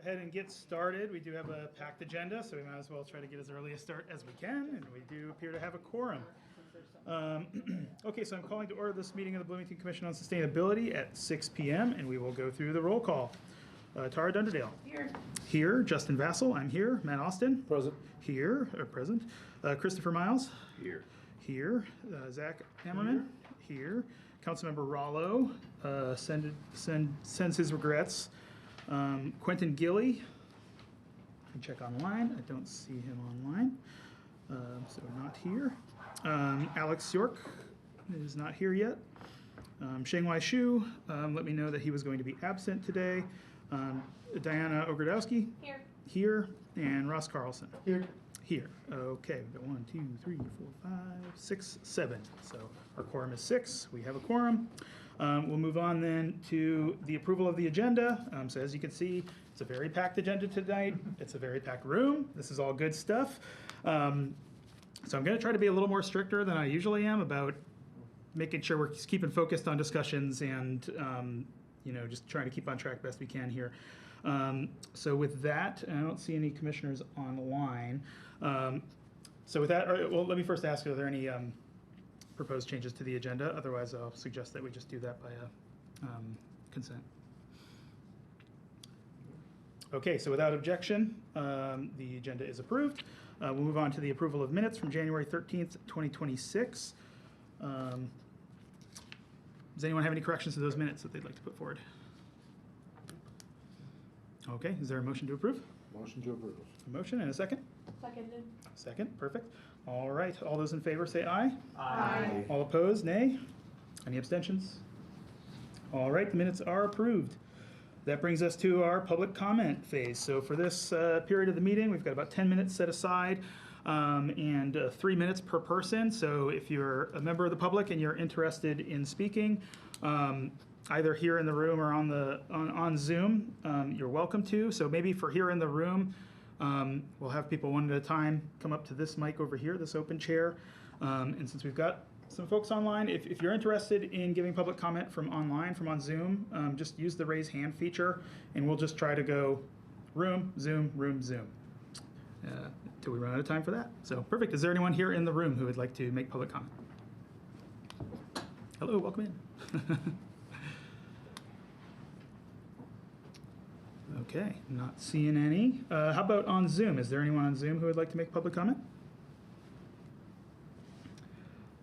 ahead and get started. We do have a packed agenda, so we might as well try to get as early a start as we can, and we do appear to have a quorum. Okay, so I'm calling to order this meeting of the Bloomington Commission on Sustainability at 6 p.m., and we will go through the roll call. Tara Dunderdale. Here. Here. Justin Vassell. I'm here. Matt Austin. Present. Here. Present. Christopher Miles. Here. Here. Zach Hammerman. Here. Councilmember Rollo sends his regrets. Quentin Gilly. I can check online. I don't see him online. So not here. Alex York is not here yet. Shengwai Shu let me know that he was going to be absent today. Diana Ogrodowski. Here. Here. And Ross Carlson. Here. Here. Okay, we've got 1, 2, 3, 4, 5, 6, 7. So our quorum is 6. We have a quorum. We'll move on then to the approval of the agenda. So as you can see, it's a very packed agenda tonight. It's a very packed room. This is all good stuff. So I'm going to try to be a little more stricter than I usually am about making sure we're keeping focused on discussions and just trying to keep on track best we can here. So with that, I don't see any commissioners online. So with that, well, let me first ask, are there any proposed changes to the agenda? Otherwise, I'll suggest that we just do that by consent. Okay, so without objection, the agenda is approved. We'll move on to the approval of minutes from January 13th, 2026. Does anyone have any corrections to those minutes that they'd like to put forward? Okay, is there a motion to approve? Motion to approve. A motion and a second? Seconded. Second, perfect. All right, all those in favor say aye. Aye. All opposed, nay. Any abstentions? All right, the minutes are approved. That brings us to our public comment phase. So for this period of the meeting, we've got about 10 minutes set aside and 3 minutes per person. So if you're a member of the public and you're interested in speaking, either here in the room or on Zoom, you're welcome to. So maybe for here in the room, we'll have people one at a time come up to this mic over here, this open chair. And since we've got some folks online, if you're interested in giving public comment from online, from on Zoom, just use the raise hand feature, and we'll just try to go room, Zoom, until we run out of time for that. So perfect. Is there anyone here in the room who would like to make public comment? Hello, welcome in. Okay, not seeing any. How about on Zoom? Is there anyone on Zoom who would like to make public comment?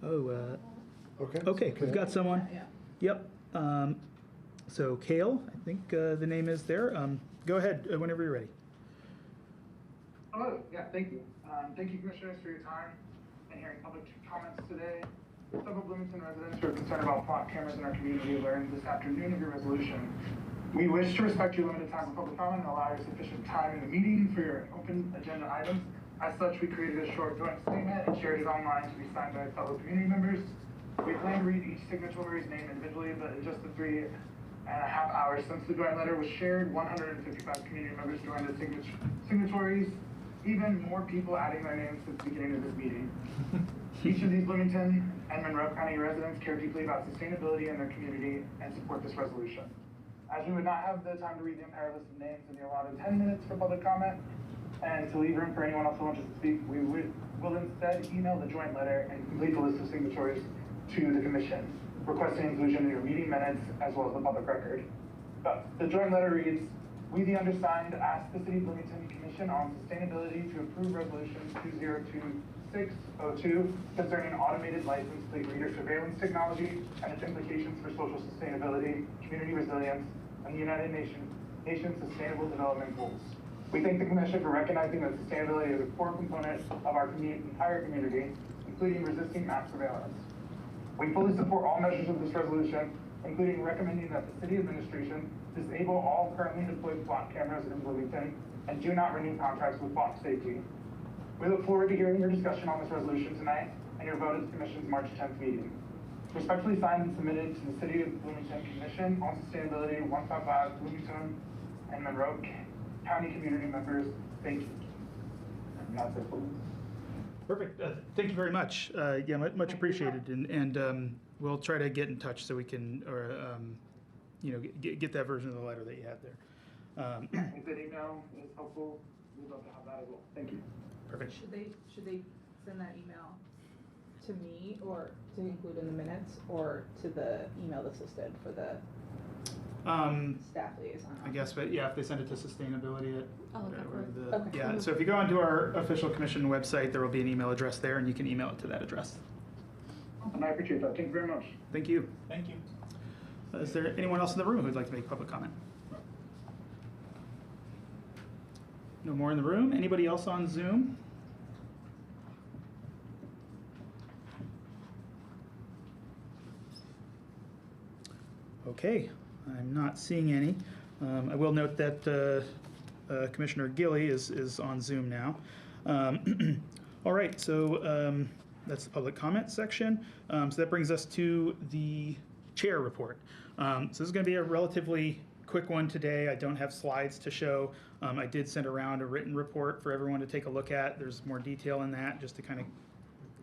Oh, okay, we've got someone. Yep. So Kale, I think the name is there. Go ahead whenever you're ready. Hello. Yeah, thank you. Thank you, commissioners, for your time and hearing public comments today. Several Bloomington residents who are concerned about plot cameras in our community learned this afternoon of your resolution. We wish to respect your limited time for public comment and allow you sufficient time in the meeting for your open agenda items. As such, we created a short joint statement and shared it online to be signed by fellow community members. We plan to read each signatory's name individually, but in just the 3.5 hours since the joint letter was shared, 155 community members joined as signatories, even more people adding their names since the beginning of this meeting. Each of these Bloomington and Monroe County residents care deeply about sustainability in their community and support this resolution. As we would not have the time to read the entire list of names in the allotted 10 minutes for public comment, and to leave room for anyone else who wants to speak, we will instead email the joint letter and complete the list of signatories to the commission, requesting inclusion in your meeting minutes as well as the public record. But the joint letter reads, we the undersigned ask the City of Bloomington Commission on Sustainability to approve Resolution 202602 concerning automated license plate reader surveillance technology and its implications for social sustainability, community resilience, and the United Nations Sustainable Development Goals. We thank the Commission for recognizing that sustainability is a core component of our entire community, including resisting map surveillance. We fully support all measures of this resolution, including recommending that the City Administration disable all currently deployed block cameras in Bloomington and do not renew contracts with Block Safety. We look forward to hearing your discussion on this resolution tonight and your vote at the Commission's March 10th meeting. Respectfully signed and submitted to the City of Bloomington Commission on Sustainability 155 Bloomington and Monroe County community members. Thank you. And that's it. Perfect. Thank you very much. Yeah, much appreciated. And we'll try to get in touch so we can, get that version of the letter that you had there. If that email is helpful, we'd love to have that as well. Thank you. Perfect. Should they send that email to me or to include in the minutes or to the email that's listed for the staff liaison? I guess, but yeah, if they send it to sustainability at I'll look whatever out for the, Okay. yeah, so if you go onto our official commission website, there will be an email address there and you can email it to that address. And I appreciate that. Thank you very much. Thank you. Thank you. Is there anyone else in the room who'd like to make public comment? No more in the room? Anybody else on Zoom? Okay, I'm not seeing any. I will note that Commissioner Gilly is on Zoom now. All right, so that's the public comment section. So that brings us to the chair report. So this is going to be a relatively quick one today. I don't have slides to show. I did send around a written report for everyone to take a look at. There's more detail in that just to kind of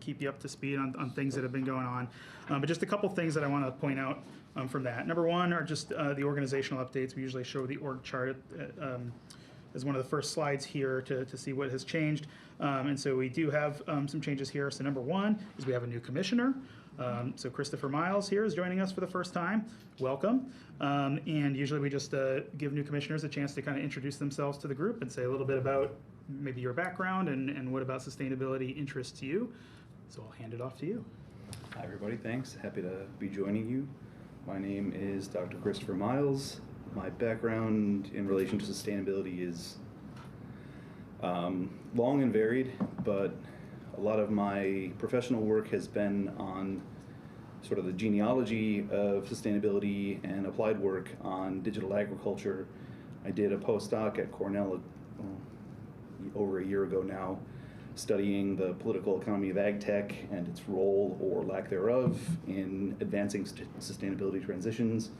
keep you up to speed on things that have been going on. But just a couple things that I want to point out from that. Number one are just the organizational updates. We usually show the org chart as one of the first slides here to see what has changed. And so we do have some changes here. So number one is we have a new commissioner. So Christopher Miles here is joining us for the first time. Welcome. And usually we just give new commissioners a chance to kind of introduce themselves to the group and say a little bit about maybe your background and what about sustainability interests you. So I'll hand it off to you. Hi everybody, thanks. Happy to be joining you. My name is Dr. Christopher Miles. My background in relation to sustainability is long and varied, but a lot of my professional work has been on sort of the genealogy of sustainability and applied work on digital agriculture. I did a postdoc at Cornell over a year ago now, studying the political economy of ag tech and its role or lack thereof in advancing sustainability transitions,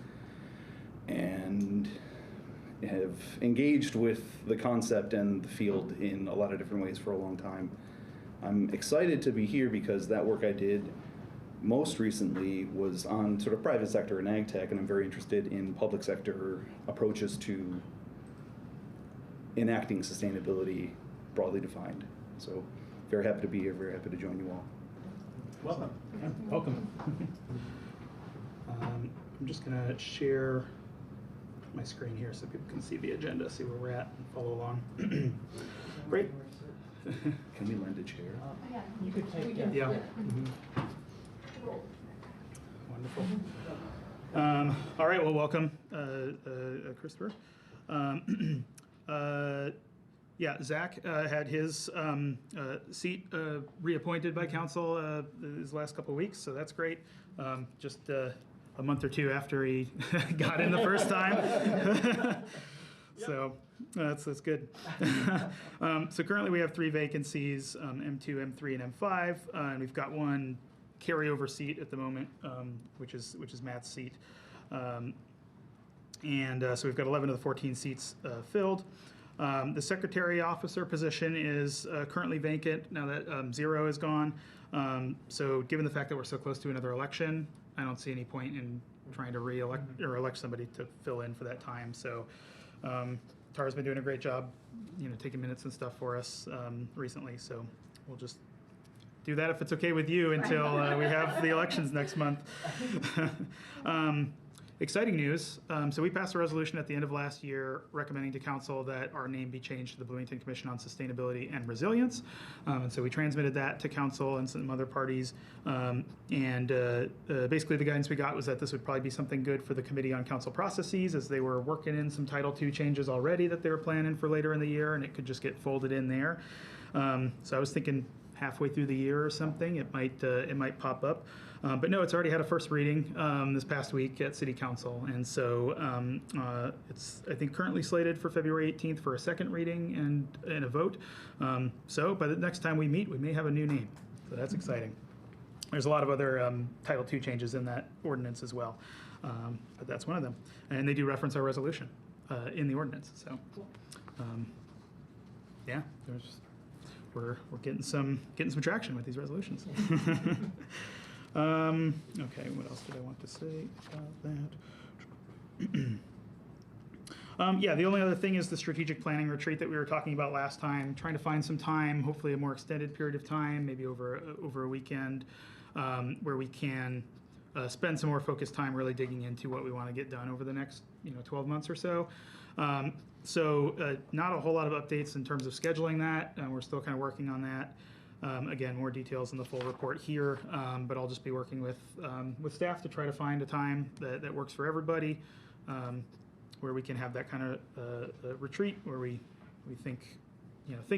and have engaged with the concept and the field in a lot of different ways for a long time. I'm excited to be here because that work I did most recently was on sort of private sector and ag tech, and I'm very interested in public sector approaches to enacting sustainability broadly defined. So very happy to be here, very happy to join you all. Welcome. Yeah, welcome. I'm just going to share my screen here so people can see the agenda, see where we're at, and follow along. Great. Can we lend a chair? You could take Yeah. Mm-hmm. Wonderful. All right, well, welcome, Christopher. Yeah, Zach had his seat reappointed by council his last couple of weeks, so that's great. Just a month or two after he got in the first time. So that's good. So currently we have 3 vacancies, M2, M3, and M5, and we've got one carryover seat at the moment, which is Matt's seat. So we've got 11 of the 14 seats filled. The secretary officer position is currently vacant now that 0 is gone. So given the fact that we're so close to another election, I don't see any point in trying to re-elect or elect somebody to fill in for that time. So Tara's been doing a great job, taking minutes and stuff for us recently. So we'll just do that if it's okay with you until we have the elections next month. Exciting news. So we passed a resolution at the end of last year recommending to council that our name be changed to the Bloomington Commission on Sustainability and Resilience. And so we transmitted that to council and some other parties. Basically the guidance we got was that this would probably be something good for the Committee on Council Processes, as they were working in some Title II changes already that they were planning for later in the year, and it could just get folded in there. So I was thinking halfway through the year or something, it might pop up. But no, it's already had a first reading this past week at City Council, and so it's, I think, currently slated for February 18th for a second reading and a vote. So by the next time we meet, we may have a new name, so that's exciting. There's a lot of other Title II changes in that ordinance as well, but that's one of them, and they do reference our resolution in the ordinance. So yeah, we're getting some traction with these resolutions. Okay, what else did I want to say about Yeah, the only other thing is the strategic planning retreat that we were talking about last time, trying to find some time, hopefully a more extended period of time, maybe over a weekend, where we can spend some more focused time really digging into what we want to get done over the next 12 months or so. Not a whole lot of updates in terms of scheduling that. We're still kind of working on that. Again, more details in the full report here, but I'll just be working with staff to try to find a time that works for everybody, where we can have that kind of retreat where we think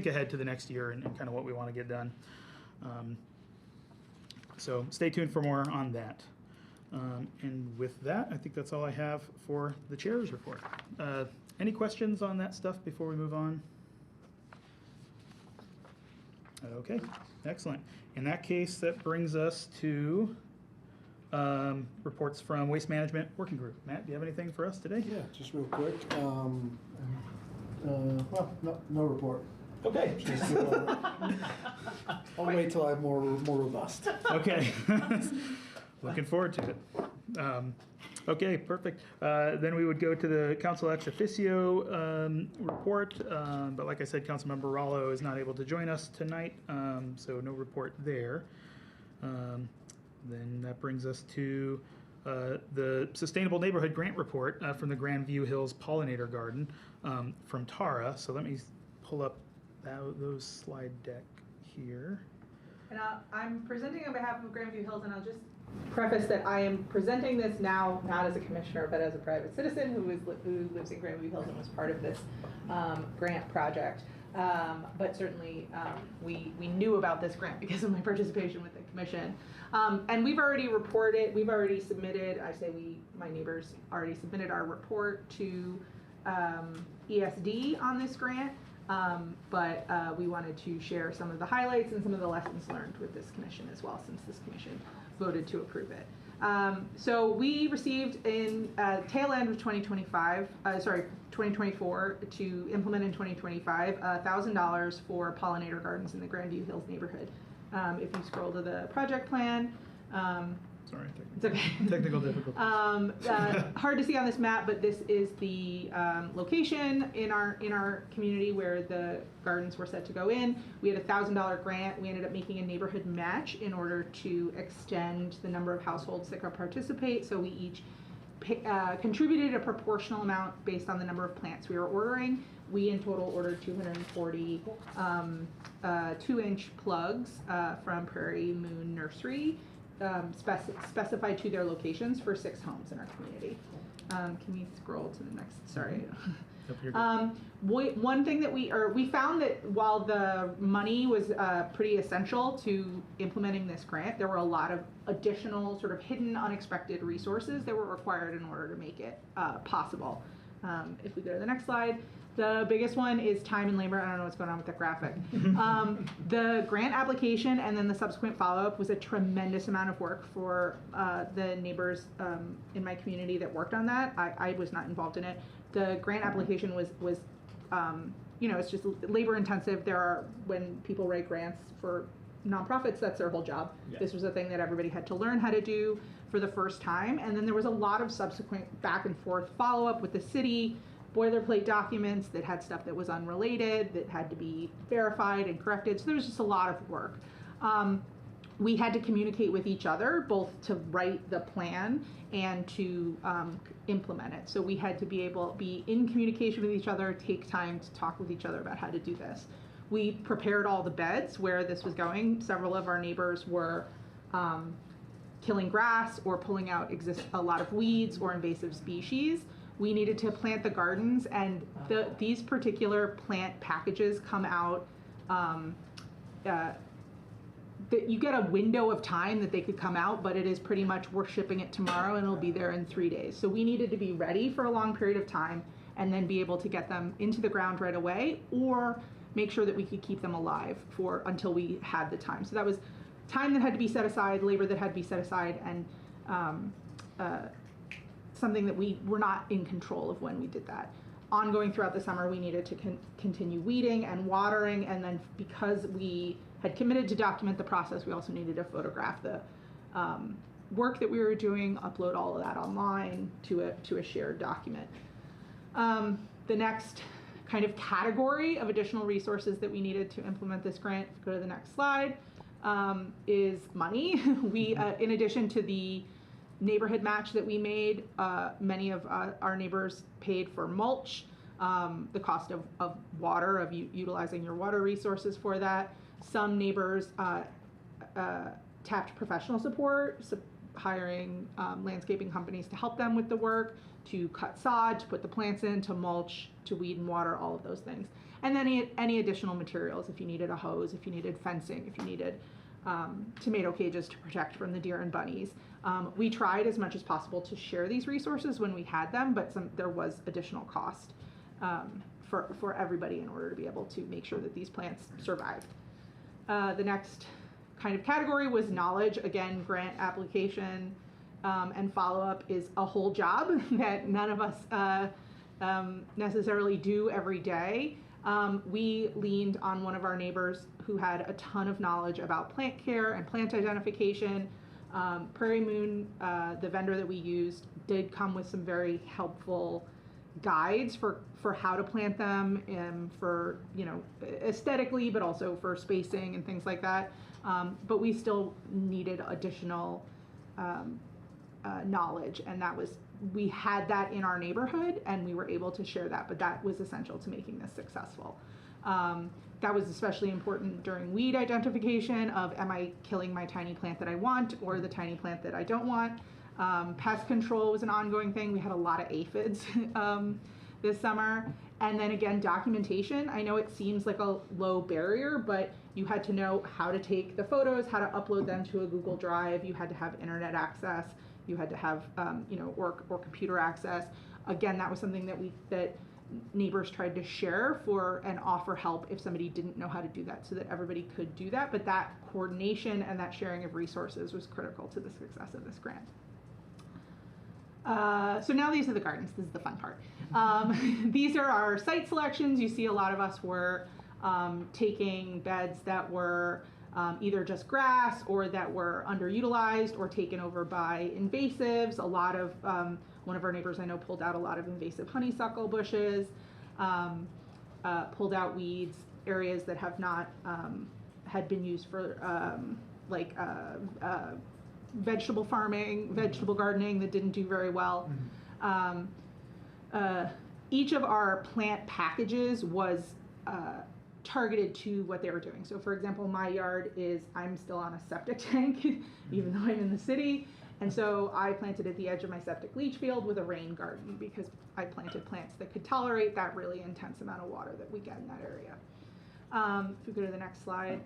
ahead to the next year and kind of what we want to get done. So stay tuned for more on that. And with that, I think that's all I have for the chair's report. Any questions on that stuff before we move on? Okay, excellent. In that case, that brings us to reports from Waste Management Working Group. Matt, do you have anything for us today? Yeah, just real quick. Well, no report. Okay. I'll wait till I'm more robust. Okay. Looking forward to it. Okay, perfect. Then we would go to the Council ex officio report, but like I said, Councilmember Rallo is not able to join us tonight, so no report there. Then that brings us to the Sustainable Neighborhood Grant Report from the Grandview Hills Pollinator Garden from Tara. So let me pull up those slide deck here. And I'm presenting on behalf of Grandview Hills, and I'll just preface that I am presenting this now not as a commissioner, but as a private citizen who lives in Grandview Hills and was part of this grant project. But certainly we knew about this grant because of my participation with the commission. And we've already submitted, my neighbors already submitted our report to ESD on this grant. But we wanted to share some of the highlights and some of the lessons learned with this commission as well, since this commission voted to approve it. So we received in tail end of 2024 to implement in 2025, $1,000 for pollinator gardens in the Grandview Hills neighborhood. If you scroll to the project plan, Sorry, it's okay. Technical difficulties. Hard to see on this map, but this is the location in our community where the gardens were set to go in. We had a $1,000 grant. We ended up making a neighborhood match in order to extend the number of households that could participate. So we each contributed a proportional amount based on the number of plants we were ordering. We in total ordered 240 2-inch plugs from Prairie Moon Nursery. Specified to their locations for 6 homes in our community. Can we scroll to the next? Sorry. One thing that we found that while the money was pretty essential to implementing this grant, there were a lot of additional sort of hidden, unexpected resources that were required in order to make it possible. If we go to the next slide. The biggest one is time and labor. I don't know what's going on with that graphic. The grant application and then the subsequent follow-up was a tremendous amount of work for the neighbors in my community that worked on that. I was not involved in it. The grant application was it's just labor intensive. When people write grants for nonprofits, that's their whole job. Yeah. This was a thing that everybody had to learn how to do for the first time. And then there was a lot of subsequent back and forth follow-up with the city, boilerplate documents that had stuff that was unrelated, that had to be verified and corrected. So there was just a lot of work. We had to communicate with each other, both to write the plan and to implement it. So we had to be in communication with each other, take time to talk with each other about how to do this. We prepared all the beds where this was going. Several of our neighbors were killing grass or pulling out a lot of weeds or invasive species. We needed to plant the gardens, and these particular plant packages come out, that you get a window of time that they could come out, but it is pretty much we're shipping it tomorrow and it'll be there in 3 days. So we needed to be ready for a long period of time and then be able to get them into the ground right away, or make sure that we could keep them alive until we had the time. So that was time that had to be set aside, labor that had to be set aside, and something that we were not in control of when we did that. Ongoing throughout the summer, we needed to continue weeding and watering, and then because we had committed to document the process, we also needed to photograph the work that we were doing, upload all of that online to a shared document. The next kind of category of additional resources that we needed to implement this grant, if you go to the next slide, is money. We, in addition to the neighborhood match that we made, many of our neighbors paid for mulch, the cost of water, of utilizing your water resources for that. Some neighbors tapped professional support, hiring landscaping companies to help them with the work, to cut sod, to put the plants in, to mulch, to weed and water, all of those things. And then any additional materials, if you needed a hose, if you needed fencing, if you needed tomato cages to protect from the deer and bunnies. We tried as much as possible to share these resources when we had them, but there was additional cost for everybody in order to be able to make sure that these plants survived. The next kind of category was knowledge. Again, grant application and follow-up is a whole job that none of us necessarily do every day. We leaned on one of our neighbors who had a ton of knowledge about plant care and plant identification. Prairie Moon, the vendor that we used, did come with some very helpful guides for how to plant them, and for, you know, aesthetically, but also for spacing and things like that. But we still needed additional knowledge, and we had that in our neighborhood, and we were able to share that, but that was essential to making this successful. That was especially important during weed identification of, am I killing my tiny plant that I want, or the tiny plant that I don't want? Pest control was an ongoing thing. We had a lot of aphids this summer. And then again, documentation. I know it seems like a low barrier, but you had to know how to take the photos, how to upload them to a Google Drive. You had to have internet access. You had to have, or computer access. Again, that was something that neighbors tried to share for and offer help if somebody didn't know how to do that, so that everybody could do that. But that coordination and that sharing of resources was critical to the success of this grant. So now these are the gardens. This is the fun part. These are our site selections. You see a lot of us were taking beds that were either just grass, or that were underutilized or taken over by invasives. A lot of, one of our neighbors I know pulled out a lot of invasive honeysuckle bushes, pulled out weeds, areas that have not had been used for vegetable farming, vegetable gardening that didn't do very well. Each of our plant packages was targeted to what they were doing. So for example, my yard I'm still on a septic tank, even though I'm in the city. And so I planted at the edge of my septic leach field with a rain garden, because I planted plants that could tolerate that really intense amount of water that we get in that area. If we go to the next slide.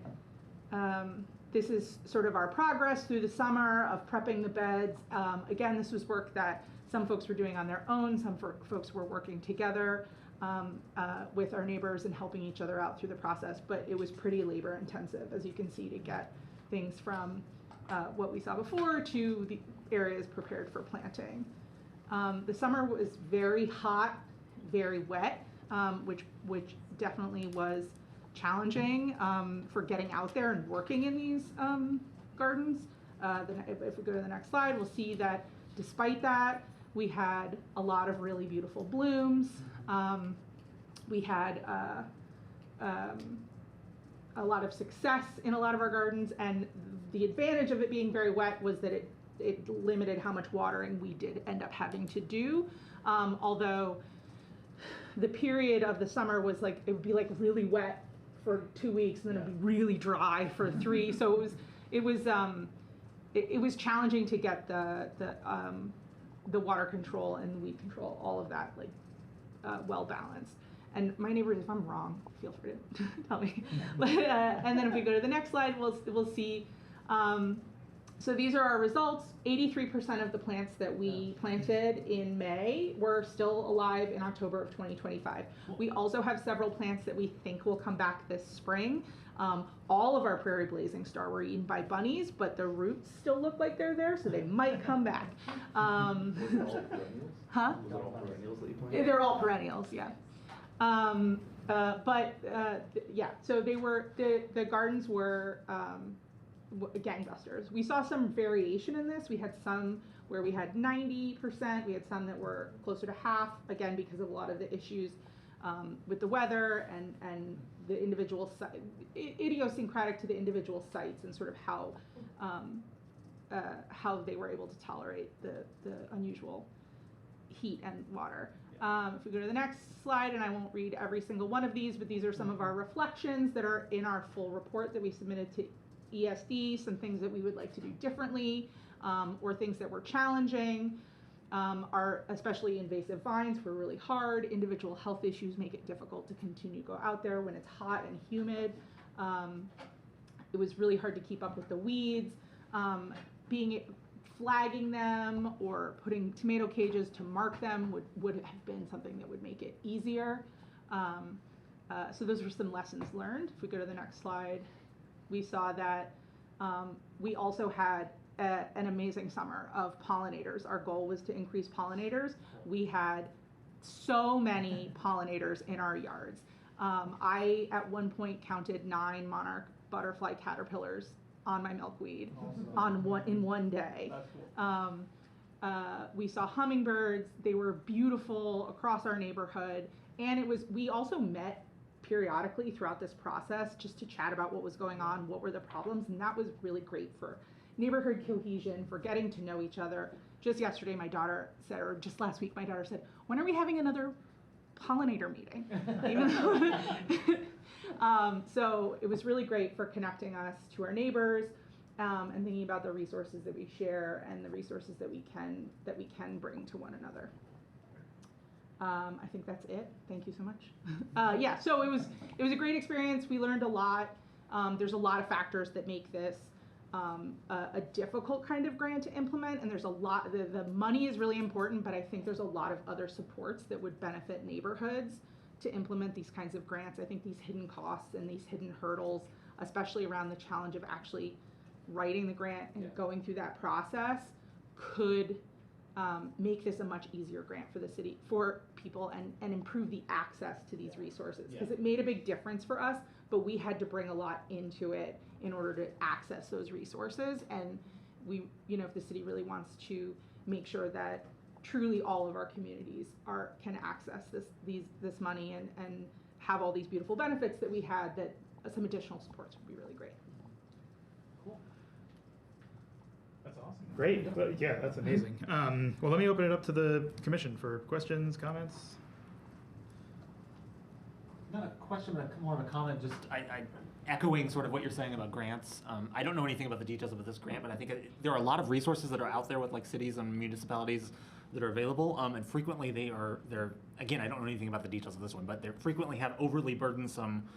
This is sort of our progress through the summer of prepping the beds. Again, this was work that some folks were doing on their own, some folks were working together with our neighbors and helping each other out through the process, but it was pretty labor intensive, as you can see, to get things from what we saw before to the areas prepared for planting. The summer was very hot, very wet, which definitely was challenging for getting out there and working in these gardens. If we go to the next slide, we'll see that despite that, we had a lot of really beautiful blooms. We had a lot of success in a lot of our gardens, and the advantage of it being very wet was that it limited how much watering we did end up having to do. Although the period of the summer was it would be really wet for 2 weeks, and then it'd be really dry for 3. So it was challenging to get the water control and weed control, all of that well balanced. And my neighbors, if I'm wrong, feel free to tell me. And then if we go to the next slide, we'll see. So these are our results. 83% of the plants that we planted in May were still alive in October of 2025. We also have several plants that we think will come back this spring. All of our prairie blazing star were eaten by bunnies, but the roots still look like they're there, so they might come back. Huh? They're all perennials, yeah. Yeah, so they were, the gardens were gangbusters. We saw some variation in this. We had some where we had 90%. We had some that were closer to half, again, because of a lot of the issues with the weather and the individual idiosyncratic to the individual sites and sort of how they were able to tolerate the unusual heat and water. If we go to the next slide, and I won't read every single one of these, but these are some of our reflections that are in our full report that we submitted to ESD, some things that we would like to do differently, or things that were challenging. Are especially invasive vines were really hard. Individual health issues make it difficult to continue to go out there when it's hot and humid. It was really hard to keep up with the weeds. Flagging them or putting tomato cages to mark them would have been something that would make it easier. So those were some lessons learned. If we go to the next slide, we saw that we also had an amazing summer of pollinators. Our goal was to increase pollinators. We had so many pollinators in our yards. I, at one point, counted 9 monarch butterfly caterpillars on my milkweed in one day. We saw hummingbirds. They were beautiful across our neighborhood. And we also met periodically throughout this process just to chat about what was going on, what were the problems, and that was really great for neighborhood cohesion, for getting to know each other. Just yesterday, my daughter said, or just last week, my daughter said, when are we having another pollinator meeting? So it was really great for connecting us to our neighbors and thinking about the resources that we share and the resources that we can bring to one another. I think that's it. Thank you so much. Yeah, so it was a great experience. We learned a lot. There's a lot of factors that make this a difficult kind of grant to implement, and there's a lot. The money is really important, but I think there's a lot of other supports that would benefit neighborhoods to implement these kinds of grants. I think these hidden costs and these hidden hurdles, especially around the challenge of actually writing the grant and going through that process, could make this a much easier grant for the city, for people, and improve the access to these resources. Because it made a big difference for us, but we had to bring a lot into it in order to access those resources. And we, if the city really wants to make sure that truly all of our communities can access this money and have all these beautiful benefits that we had, that some additional supports would be really great. Cool. That's awesome. Great. Well, yeah, that's amazing. Well, let me open it up to the commission for questions, comments. Not a question, but more of a comment. Just I echoing sort of what you're saying about grants. I don't know anything about the details of this grant, but I think there are a lot of resources that are out there with like cities and municipalities that are available, and frequently they're again, I don't know anything about the details of this one, but they frequently have overly burdensome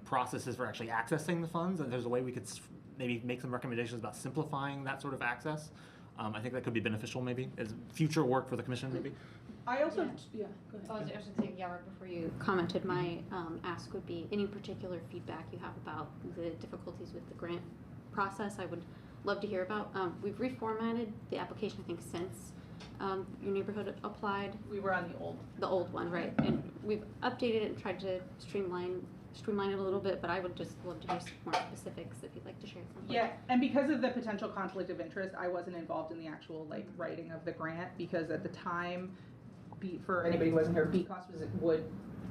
processes for actually accessing the funds, and there's a way we could maybe make some recommendations about simplifying that sort of access. I think that could be beneficial, maybe as future work for the commission, maybe. I also, go ahead. I was just saying, right before you commented, my ask would be any particular feedback you have about the difficulties with the grant process. I would love to hear about. We've reformatted the application, I think, since your neighborhood applied. We were on the old one, right? And we've updated it and tried to streamline it a little bit, but I would just love to hear some more specifics if you'd like to share something. Yeah, and because of the potential conflict of interest, I wasn't involved in the actual writing of the grant, because at the time, for anybody who wasn't here, BCOS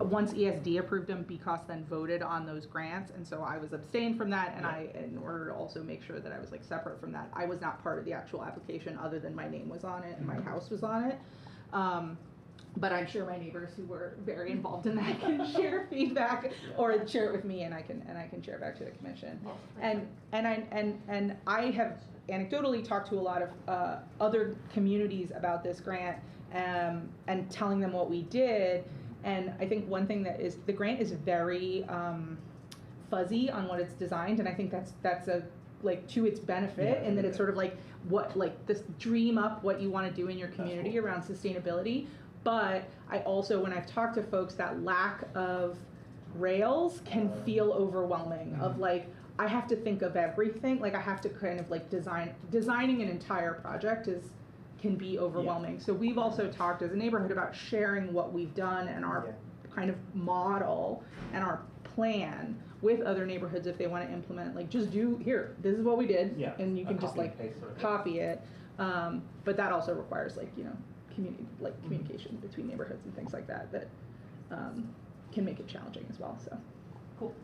once ESD approved them, BCOS then voted on those grants, and so I was abstained from that, and in order to also make sure that I was separate from that, I was not part of the actual application other than my name was on it and my house was on it. But I'm sure my neighbors who were very involved in that can share feedback or share it with me, and I can share it back to the commission. And I have anecdotally talked to a lot of other communities about this grant, and telling them what we did. And I think one thing that is, the grant is very fuzzy on what it's designed, and I think that's a to its benefit, and that it's sort of this dream up what you want to do in your community around sustainability. But I also, when I've talked to folks, that lack of rails can feel overwhelming. Of I have to think of everything. I have to kind of designing an entire project can be overwhelming. Yeah. So we've also talked as a neighborhood about sharing what we've done and our kind of model and our plan with other neighborhoods if they want to implement. Just do here. This is what we did, and you can just copy it. But that also requires communication between neighborhoods and things like that can make it challenging as well. So, cool.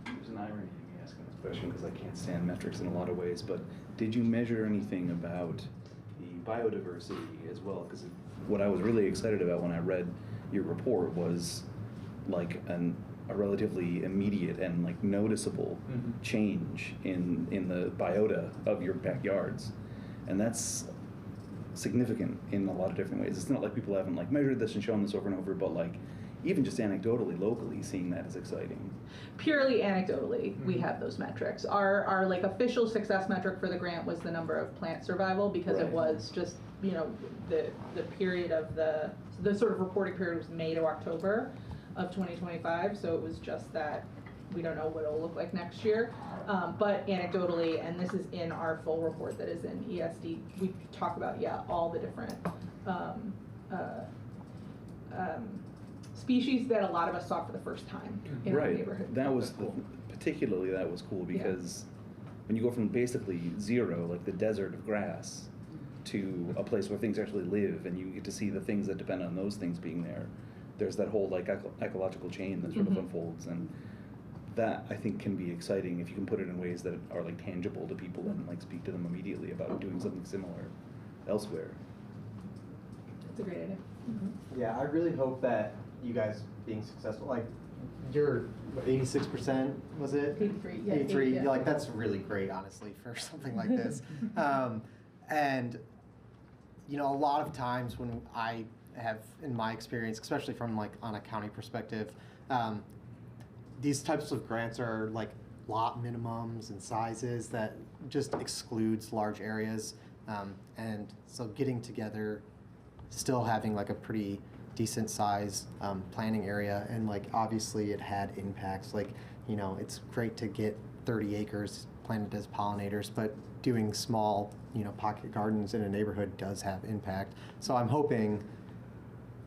There's an irony in me asking this question because I can't stand metrics in a lot of ways, but did you measure anything about the biodiversity as well? Because what I was really excited about when I read your report was like a relatively immediate and like noticeable change in the biota of your backyards, and that's significant in a lot of different ways. It's not like people haven't like measured this and shown this over and over, but like even just anecdotally, locally, seeing that is exciting. Purely anecdotally, we have those metrics. Our like official success metric for the grant was the number of plant survival, because it Right. was just, you know, the period of the sort of reporting period was May to October of 2025, so it was just that we don't know what it'll look like next year. But anecdotally, and this is in our full report that is in ESD, we talk about, all the different species that a lot of us saw for the first time in our Right. neighborhood. That was cool. particularly that was cool because when you go from basically zero, like the desert of grass, to a place where things actually live, and you get to see the things that depend on those things being there. There's that whole like ecological chain that sort of unfolds, and that I think can be exciting if you can put it in ways that are like tangible to people and like speak to them immediately about doing something similar elsewhere. That's a great idea. Yeah, I really hope that you guys being successful, like you're 86%, was it? 83, yeah. 83, yeah. like that's really great, honestly, for something like this. And you know, a lot of times when I have, in my experience, especially from like on a county perspective, these types of grants are like lot minimums and sizes that just excludes large areas. And so getting together, still having like a pretty decent size planning area, and like obviously it had impacts. Like, you know, it's great to get 30 acres planted as pollinators, but doing small, you know, pocket gardens in a neighborhood does have impact. So I'm hoping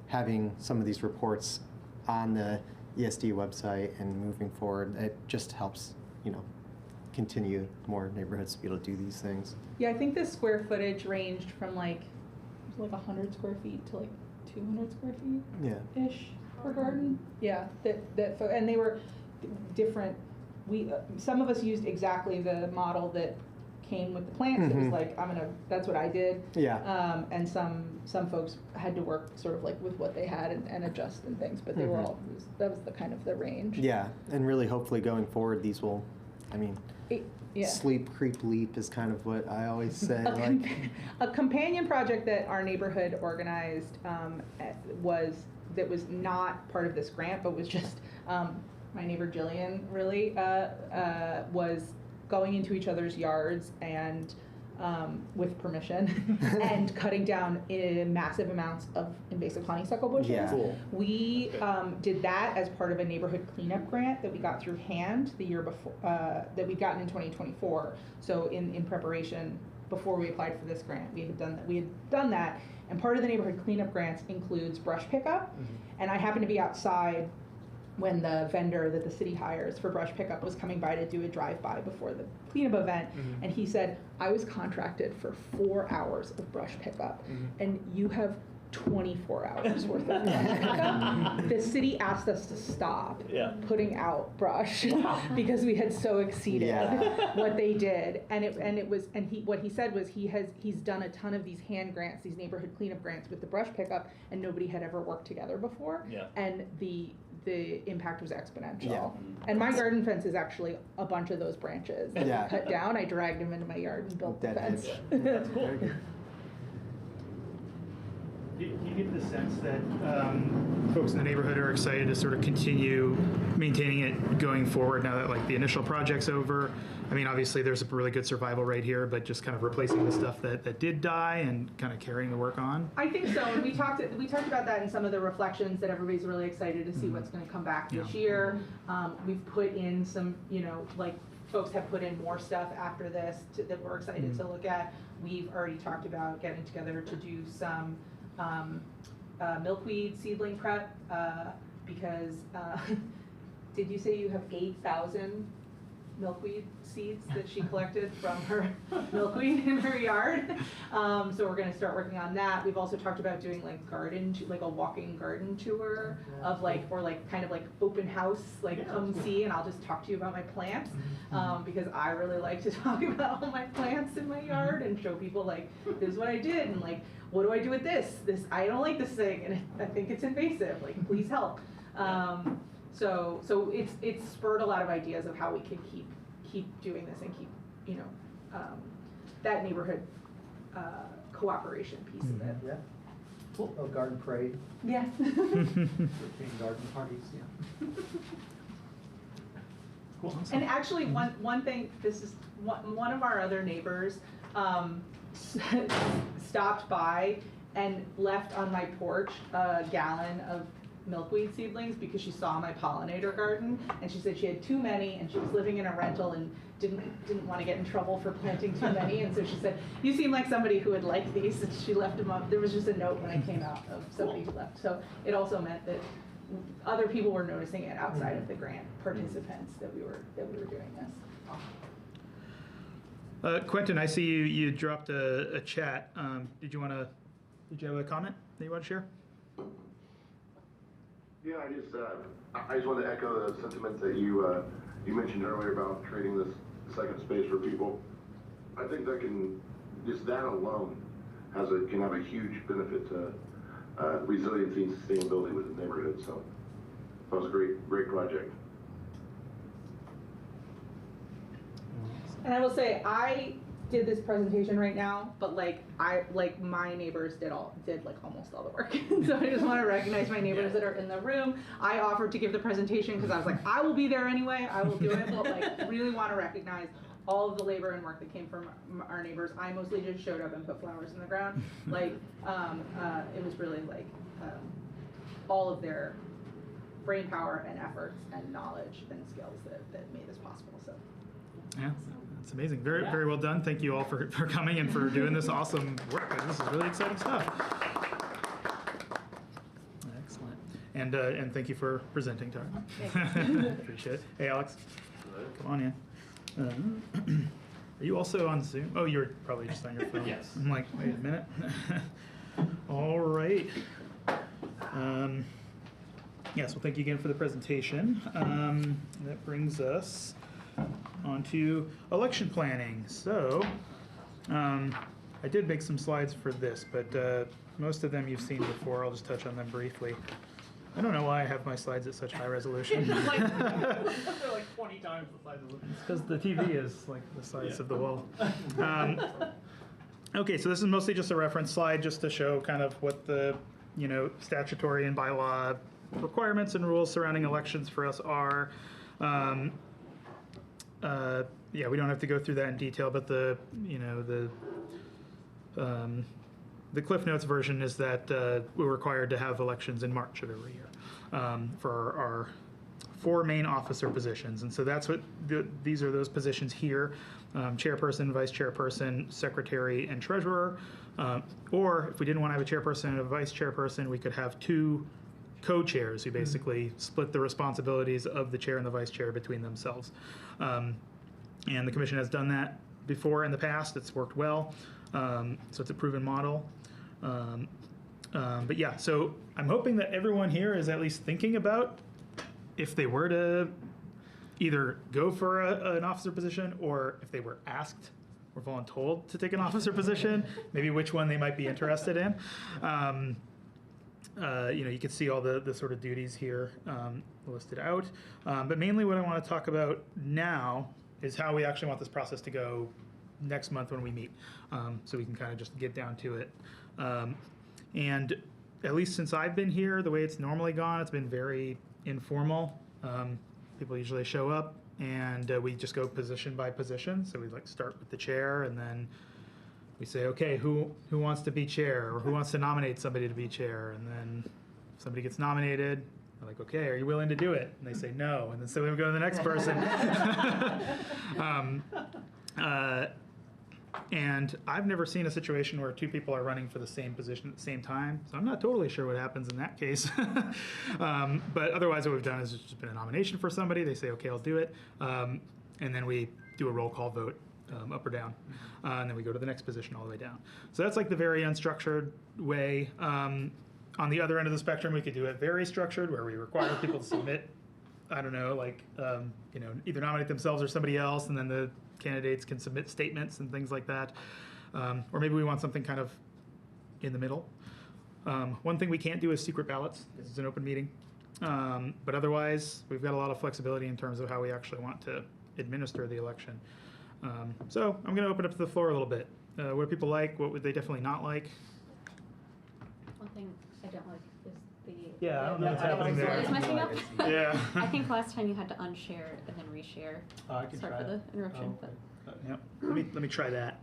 having some of these reports on the ESD website and moving forward, it just helps, you know, continue more neighborhoods to be able to do these things. Yeah, I think the square footage ranged from like 100 square feet to like 200 square feet Yeah. ish per garden. Yeah, and they were different. We some of us used exactly the model that came with the plants. It was like, that's what I did. Yeah. And some folks had to work sort of like with what they had and adjust and things, but they were all, that was the kind of the range. Yeah, and really hopefully going forward, these will, I mean, Yeah. sleep, creep, leap is kind of what I always say. A companion project that our neighborhood organized was not part of this grant, but was just my neighbor Jillian really was going into each other's yards and with permission and cutting down massive amounts of invasive honeysuckle bushes. Yeah. Cool. We did that as part of a neighborhood cleanup grant that we got through HAND the year before, that we'd gotten in 2024. So in preparation, before we applied for this grant, we had done that. And part of the neighborhood cleanup grants includes brush pickup. And I happened to be outside when the vendor that the city hires for brush pickup was coming by to do a drive-by before the cleanup event, and he said, I was contracted for 4 hours of brush pickup, and you have 24 hours worth of brush pickup. The city asked us to stop putting out brush because we had so exceeded what they did, what he said was he's done a ton of these hand grants, these neighborhood cleanup grants with the brush pickup, and nobody had ever worked together before, and the impact was exponential. Yeah. And my garden fence is actually a bunch of those branches that Yeah. we cut down. I dragged them into my yard and built the That fence. is- That's cool. Very good. Do you get the sense that folks in the neighborhood are excited to sort of continue maintaining it going forward now that like the initial project's over? I mean, obviously there's a really good survival rate here, but just kind of replacing the stuff that did die and kind of carrying the work on? I think so, and we talked about that in some of the reflections, that everybody's really excited to see what's going to come back this year. We've put in some, like folks have put in more stuff after this that we're excited to look at. We've already talked about getting together to do some milkweed seedling prep because did you say you have 8,000 milkweed seeds that she collected from her milkweed in her yard. So we're gonna start working on that. We've also talked about doing like like a walking garden tour of like, or like kind of like open house, like come see and I'll just talk to you about my plants. Because I really like to talk about all my plants in my yard and show people like, this is what I did and like, what do I do with this? I don't like this thing and I think it's invasive, like please help. So it's spurred a lot of ideas of how we can keep doing this and keep, you know, that neighborhood cooperation piece of it. Yeah. Cool. Oh, garden parade, Yeah. European garden parties, yeah. Cool. And actually, one thing, this is one of our other neighbors stopped by and left on my porch a gallon of milkweed seedlings because she saw my pollinator garden and she said she had too many and she was living in a rental and didn't want to get in trouble for planting too many, and so she said, you seem like somebody who would like these, and she left them up. There was just a note when I came out of somebody who left, so it also meant that other people were noticing it outside of the grant participants that we were doing this. Quentin, I see you dropped a chat. Did you have a comment that you want to share? Yeah, I just wanted to echo the sentiment that you mentioned earlier about creating this second space for people. I think that just that alone can have a huge benefit to resiliency and sustainability within the neighborhood. So that was a great project. And I will say, I did this presentation right now, but my neighbors did almost all the work. So I just want to recognize my neighbors that are in the room. I offered to give the presentation because I was like, I will be there anyway, I will do it, but really want to recognize all of the labor and work that came from our neighbors. I mostly just showed up and put flowers in the ground. It was really all of their brain power and efforts and knowledge and skills that made this possible. So. Yeah. It's amazing. Very well done. Thank you all for coming and for doing this awesome work. This is really exciting stuff. Excellent. And thank you for presenting, Tara. Appreciate it. Hey, Alex. Hello. Come on in. Are you also on Zoom? Oh, you're probably just on your phone. Yes. I'm like, wait a minute. All right. Yes, well, thank you again for the presentation. That brings us onto election planning. So, I did make some slides for this, but most of them you've seen before. I'll just touch on them briefly. I don't know why I have my slides at such high resolution. They're like 20 times the size of the It's because the TV is like the size of the wall. Okay, so this is mostly just a reference slide just to show kind of what the statutory and bylaw requirements and rules surrounding elections for us are. Yeah, we don't have to go through that in detail, but the Cliff Notes version is that we're required to have elections in March of every year for our 4 main officer positions, and so that's what these are those positions here: chairperson, vice chairperson, secretary, and treasurer. Or if we didn't want to have a chairperson and a vice chairperson, we could have 2 co-chairs who basically split the responsibilities of the chair and the vice chair between themselves. And the commission has done that before in the past. It's worked well. So it's a proven model. But yeah, so I'm hoping that everyone here is at least thinking about if they were to either go for an officer position, or if they were asked or voluntold to take an officer position, maybe which one they might be interested in. You can see all the sort of duties here listed out. But mainly what I want to talk about now is how we actually want this process to go next month when we meet. So we can kind of just get down to it. And at least since I've been here, the way it's normally gone, it's been very informal. People usually show up and we just go position by position. So we start with the chair, and then we say, okay, who wants to be chair, or who wants to nominate somebody to be chair? And then if somebody gets nominated, we're like, okay, are you willing to do it? And they say no. And then so we go to the next person. And I've never seen a situation where 2 people are running for the same position at the same time. So I'm not totally sure what happens in that case. But otherwise what we've done is it's just been a nomination for somebody. They say, okay, I'll do it. and then we do a roll call vote, up or down, and then we go to the next position all the way down. So that's like the very unstructured way. On the other end of the spectrum, we could do it very structured, where we require people to submit, I don't know, like, either nominate themselves or somebody else, and then the candidates can submit statements and things like that. Or maybe we want something kind of in the middle. One thing we can't do is secret ballots. This is an open meeting. But otherwise, we've got a lot of flexibility in terms of how we actually want to administer the election. So I'm going to open up to the floor a little bit. What do people like? What would they definitely not like? One thing I don't like is the. Yeah, I don't know what's happening there. It's messing up. Yeah. I think last time you had to unshare and then reshare. Oh, I can Sorry try for it. the interruption, Oh, but Yep. Let me try that.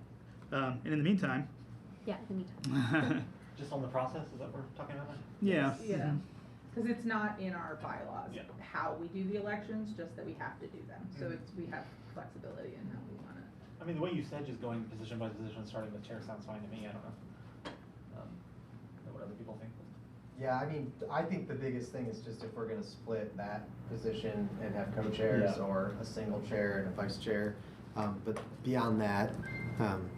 And in the meantime, yeah, in the meantime. Just on the process, is that what we're talking about? yeah. Yeah. Because it's not in our bylaws Yeah. how we do the elections, just that we have to do them. So it's, we have flexibility in how we want it. I mean, the way you said just going position by position, starting with chair sounds fine to me. I don't know. What other people think. Yeah, I mean, I think the biggest thing is just if we're gonna split that position and have co-chairs Yeah. or a single chair and a vice chair. But beyond that, I'm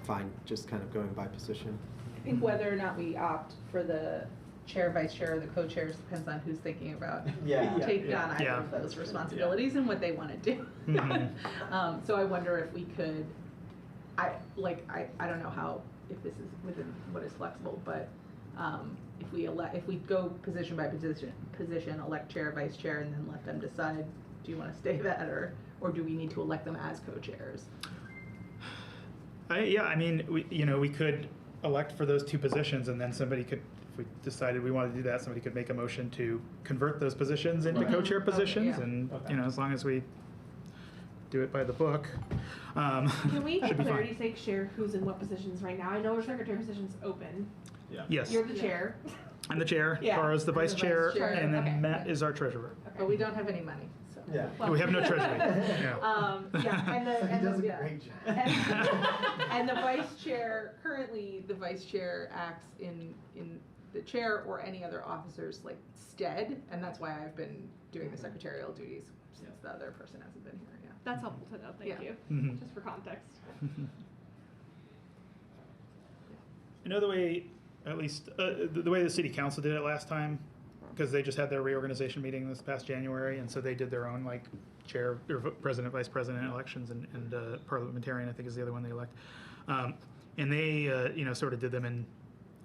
fine just kind of going by position. I think whether or not we opt for the chair, vice chair, or the co-chairs depends on who's thinking about taking on either Yeah. of those responsibilities and what they want to do. Mhm. So I wonder if we could, I don't know how, if this is within what is flexible, but if we go position by position, elect chair, vice chair, and then let them decide, do you want to stay that, or do we need to elect them as co-chairs? I mean, we could elect for those two positions, and then somebody could, if we decided we wanted to do that, somebody could make a motion to convert those positions into Right. co-chair Okay, positions, yeah. and Okay. as long as we do it by the book, Can we, for should be fine. clarity's sake, share who's in what positions right now? I know our secretary position's open. Yes, You're the chair. I'm the chair. Yeah. Tara's the I'm the vice vice chair, chair. and then Okay. Matt is our treasurer. But we don't have any money, so. Yeah. We have no treasury. Yeah. And the vice chair, currently, the vice chair acts in the chair or any other officer's like stead, and that's why I've been doing the secretarial duties since the other person hasn't been here, yeah. That's helpful to know, thank Yeah. you. Mhm. Just for context. You know the way, at least the way the city council did it last time, because they just had their reorganization meeting this past January, and so they did their own like chair or president, vice president elections, and parliamentarian I think is the other one they elect, and they sort of did them in,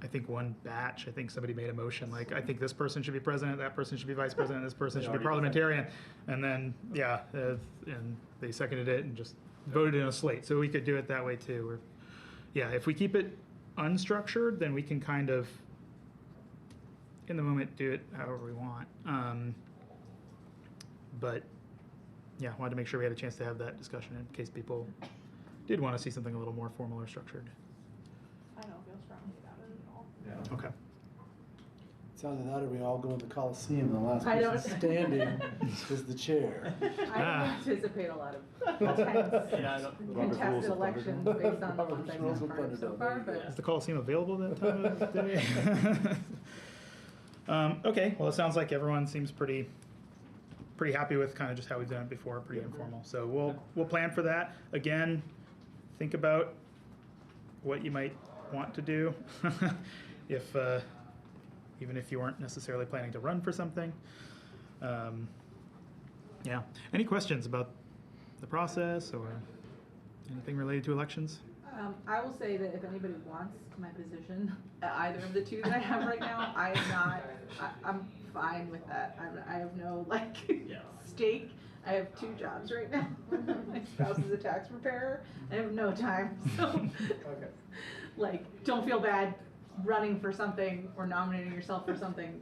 I think, one batch. I think somebody made a motion like, I think this person should be president, that person should be vice president, this person They should be already parliamentarian, and then and they seconded it and just voted in a slate. So we could do it that way too. Or, yeah, if we keep it unstructured, then we can kind of, in the moment, do it however we want. But yeah, wanted to make sure we had a chance to have that discussion in case people did want to see something a little more formal or structured. I don't feel strongly about it at all. Okay. It's either that or we all go in the Coliseum and the last I don't- person standing is the chair. I don't Ah. anticipate a lot of intense Yeah, I don't. contested elections based on the ones I've Rules been of part of so Thunderdome, far, there you but. go. Is the Coliseum available that time of day? Okay, well, it sounds like everyone seems pretty happy with kind of just how we've done it before, pretty informal. So we'll plan for that. Again, think about what you might want to do if even if you weren't necessarily planning to run for something. Yeah. Any questions about the process or anything related to elections? I will say that if anybody wants my position, either of the two that I have right now, I'm fine with that. I have no stake. I have 2 jobs right now. My spouse is a tax preparer. I have no time, so don't feel bad running for something or nominating yourself for something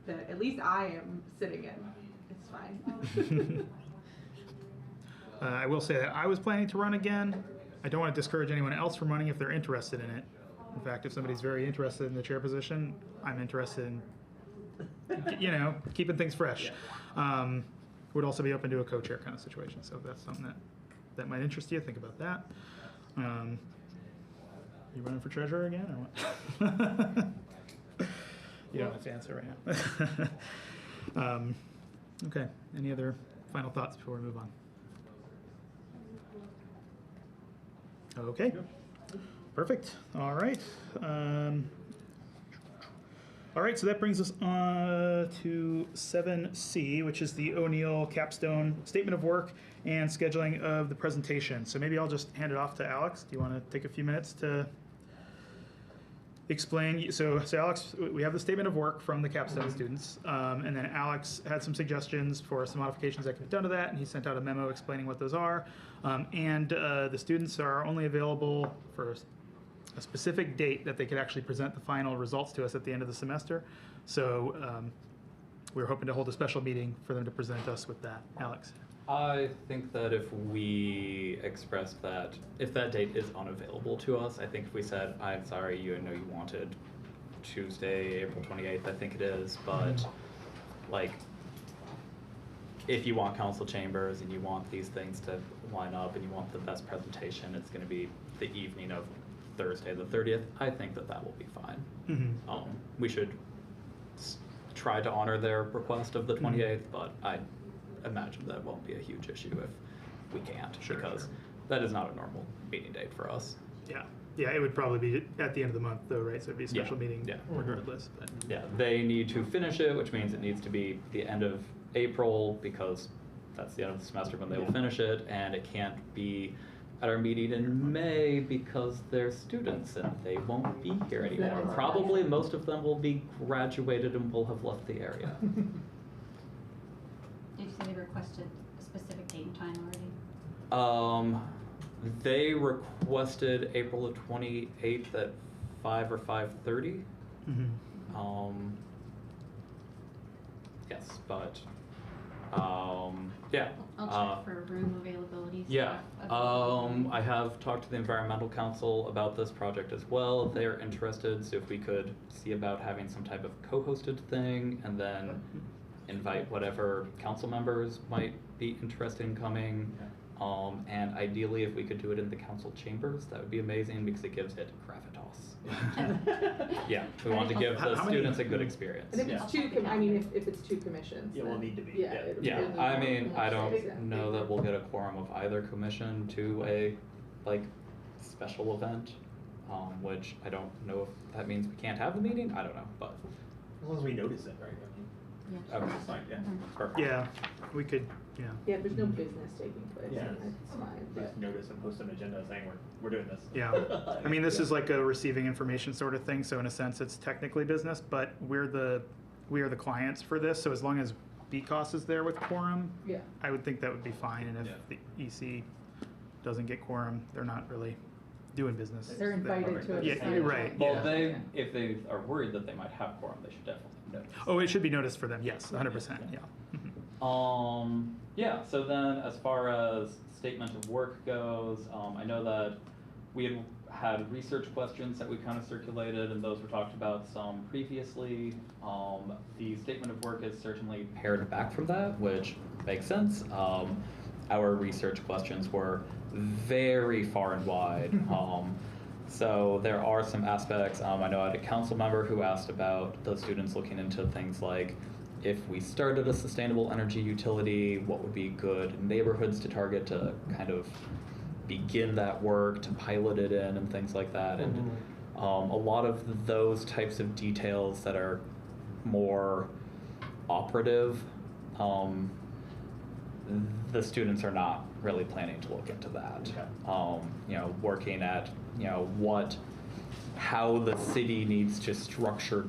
that at least I am sitting in. It's fine. I will say that I was planning to run again. I don't want to discourage anyone else from running if they're interested in it. In fact, if somebody's very interested in the chair position, I'm interested in, keeping things fresh. Would also be open to a co-chair kind of situation. So if that's something that might interest you, think about that. You running for treasurer again, or what? You don't have to answer right now. Okay. Any other final thoughts before we move on? Okay, perfect. All right. All right, so that brings us on to 7C, which is the O'Neill capstone statement of work and scheduling of the presentation. So maybe I'll just hand it off to Alex. Do you want to take a few minutes to explain? So Alex, we have the statement of work from the capstone students, and then Alex had some suggestions for some modifications that could be done to that, and he sent out a memo explaining what those are. The students are only available for a specific date that they could actually present the final results to us at the end of the semester. So we're hoping to hold a special meeting for them to present us with that. Alex? I think that if we express that, if that date is unavailable to us, I think if we said, I'm sorry, you know you wanted Tuesday, April 28th, I think it is, but like, if you want council chambers and you want these things to line up and you want the best presentation, it's gonna be the evening of Thursday the 30th, I think that that will be fine. We should try to honor their request of the 28th, but I imagine that won't be a huge issue if we can't, because that is not a normal meeting date for us. Yeah, it would probably be at the end of the month though, right? So it'd be a special meeting regardless. But. Yeah, they need to finish it, which means it needs to be the end of April, because that's the end of the semester when they will finish it, and it can't be at our meeting in May because they're students and they won't be here anymore. Probably most of them will be graduated and will have left the area. Did you say they requested a specific date and time already? They requested April the 28th at 5 or 5:30. Yes, but yeah. I'll check for room availability. Yeah, I have talked to the Environmental Council about this project as well. They're interested, so if we could see about having some type of co-hosted thing and then invite whatever council members might be interested in coming. And ideally, if we could do it in the council chambers, that would be amazing because it gives it gravitas. Yeah, we want to give the students a good experience. And if it's two, if it's two commissions. It will need to be. Yeah, I mean, I don't know that we'll get a quorum of either commission to a, special event, which I don't know if that means we can't have the meeting, I don't know, but. As long as we notice it, right? Yeah. Okay. That's fine, yeah. Perfect. Yeah, we could, yeah. Yeah, there's no business taking place. Yeah. That's fine. Just notice and post an agenda saying we're doing this. Yeah, I mean, this is like a receiving information sort of thing, so in a sense, it's technically business, but we are the clients for this, so as long as BCOS is there with quorum, Yeah. I would think that would be fine, and if the EC doesn't get quorum, they're not really doing business. They're invited to a Yeah, you're right. Well, Yeah. if they are worried that they might have quorum, they should definitely notice. Oh, it should be noticed for them, yes, 100%, yeah. Yeah, so then as far as statement of work goes, I know that we had research questions that we kind of circulated, and those were talked about some previously. The statement of work is certainly pared back from that, which makes sense. Our research questions were very far and wide. So there are some aspects. I know I had a council member who asked about the students looking into things like, if we started a sustainable energy utility, what would be good neighborhoods to target to kind of begin that work, to pilot it in and things like that. And a lot of those types of details that are more operative, the students are not really planning to look into that. Okay. Working at, how the city needs to structure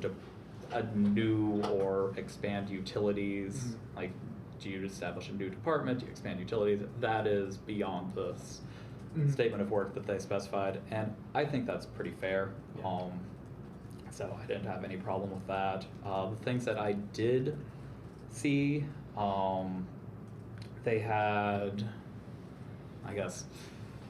a new or expand utilities. Like, do you establish a new department? Do you expand utilities? That is beyond the statement of work that they specified, and I think that's pretty fair. So I didn't have any problem with that. The things that I did see, they had, I guess,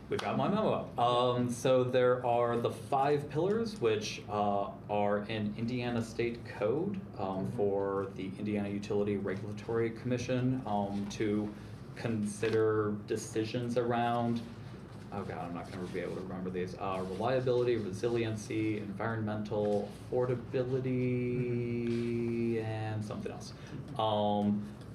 we've got my memo up. So there are the 5 pillars, which are in Indiana State Code for the Indiana Utility Regulatory Commission to consider decisions around, oh God, I'm not going to be able to remember these, reliability, resiliency, environmental, affordability, and something else.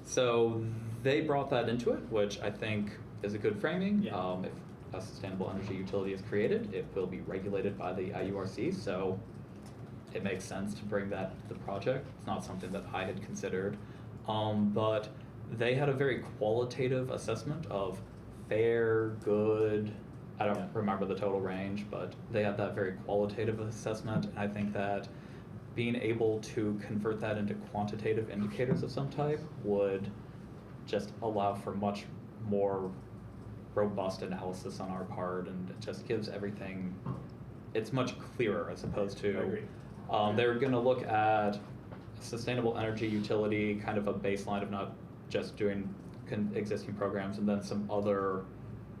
So they brought that into it, which I think is a good framing. Yeah. If a sustainable energy utility is created, it will be regulated by the IURC, so it makes sense to bring that to the project. It's not something that I had considered. But they had a very qualitative assessment of fair, good, I don't remember the total range, but they had that very qualitative assessment. And I think that being able to convert that into quantitative indicators of some type would just allow for much more robust analysis on our part, and it just gives everything, it's much clearer as opposed to, I agree. they're gonna look at sustainable energy utility, kind of a baseline of not just doing existing programs, and then some other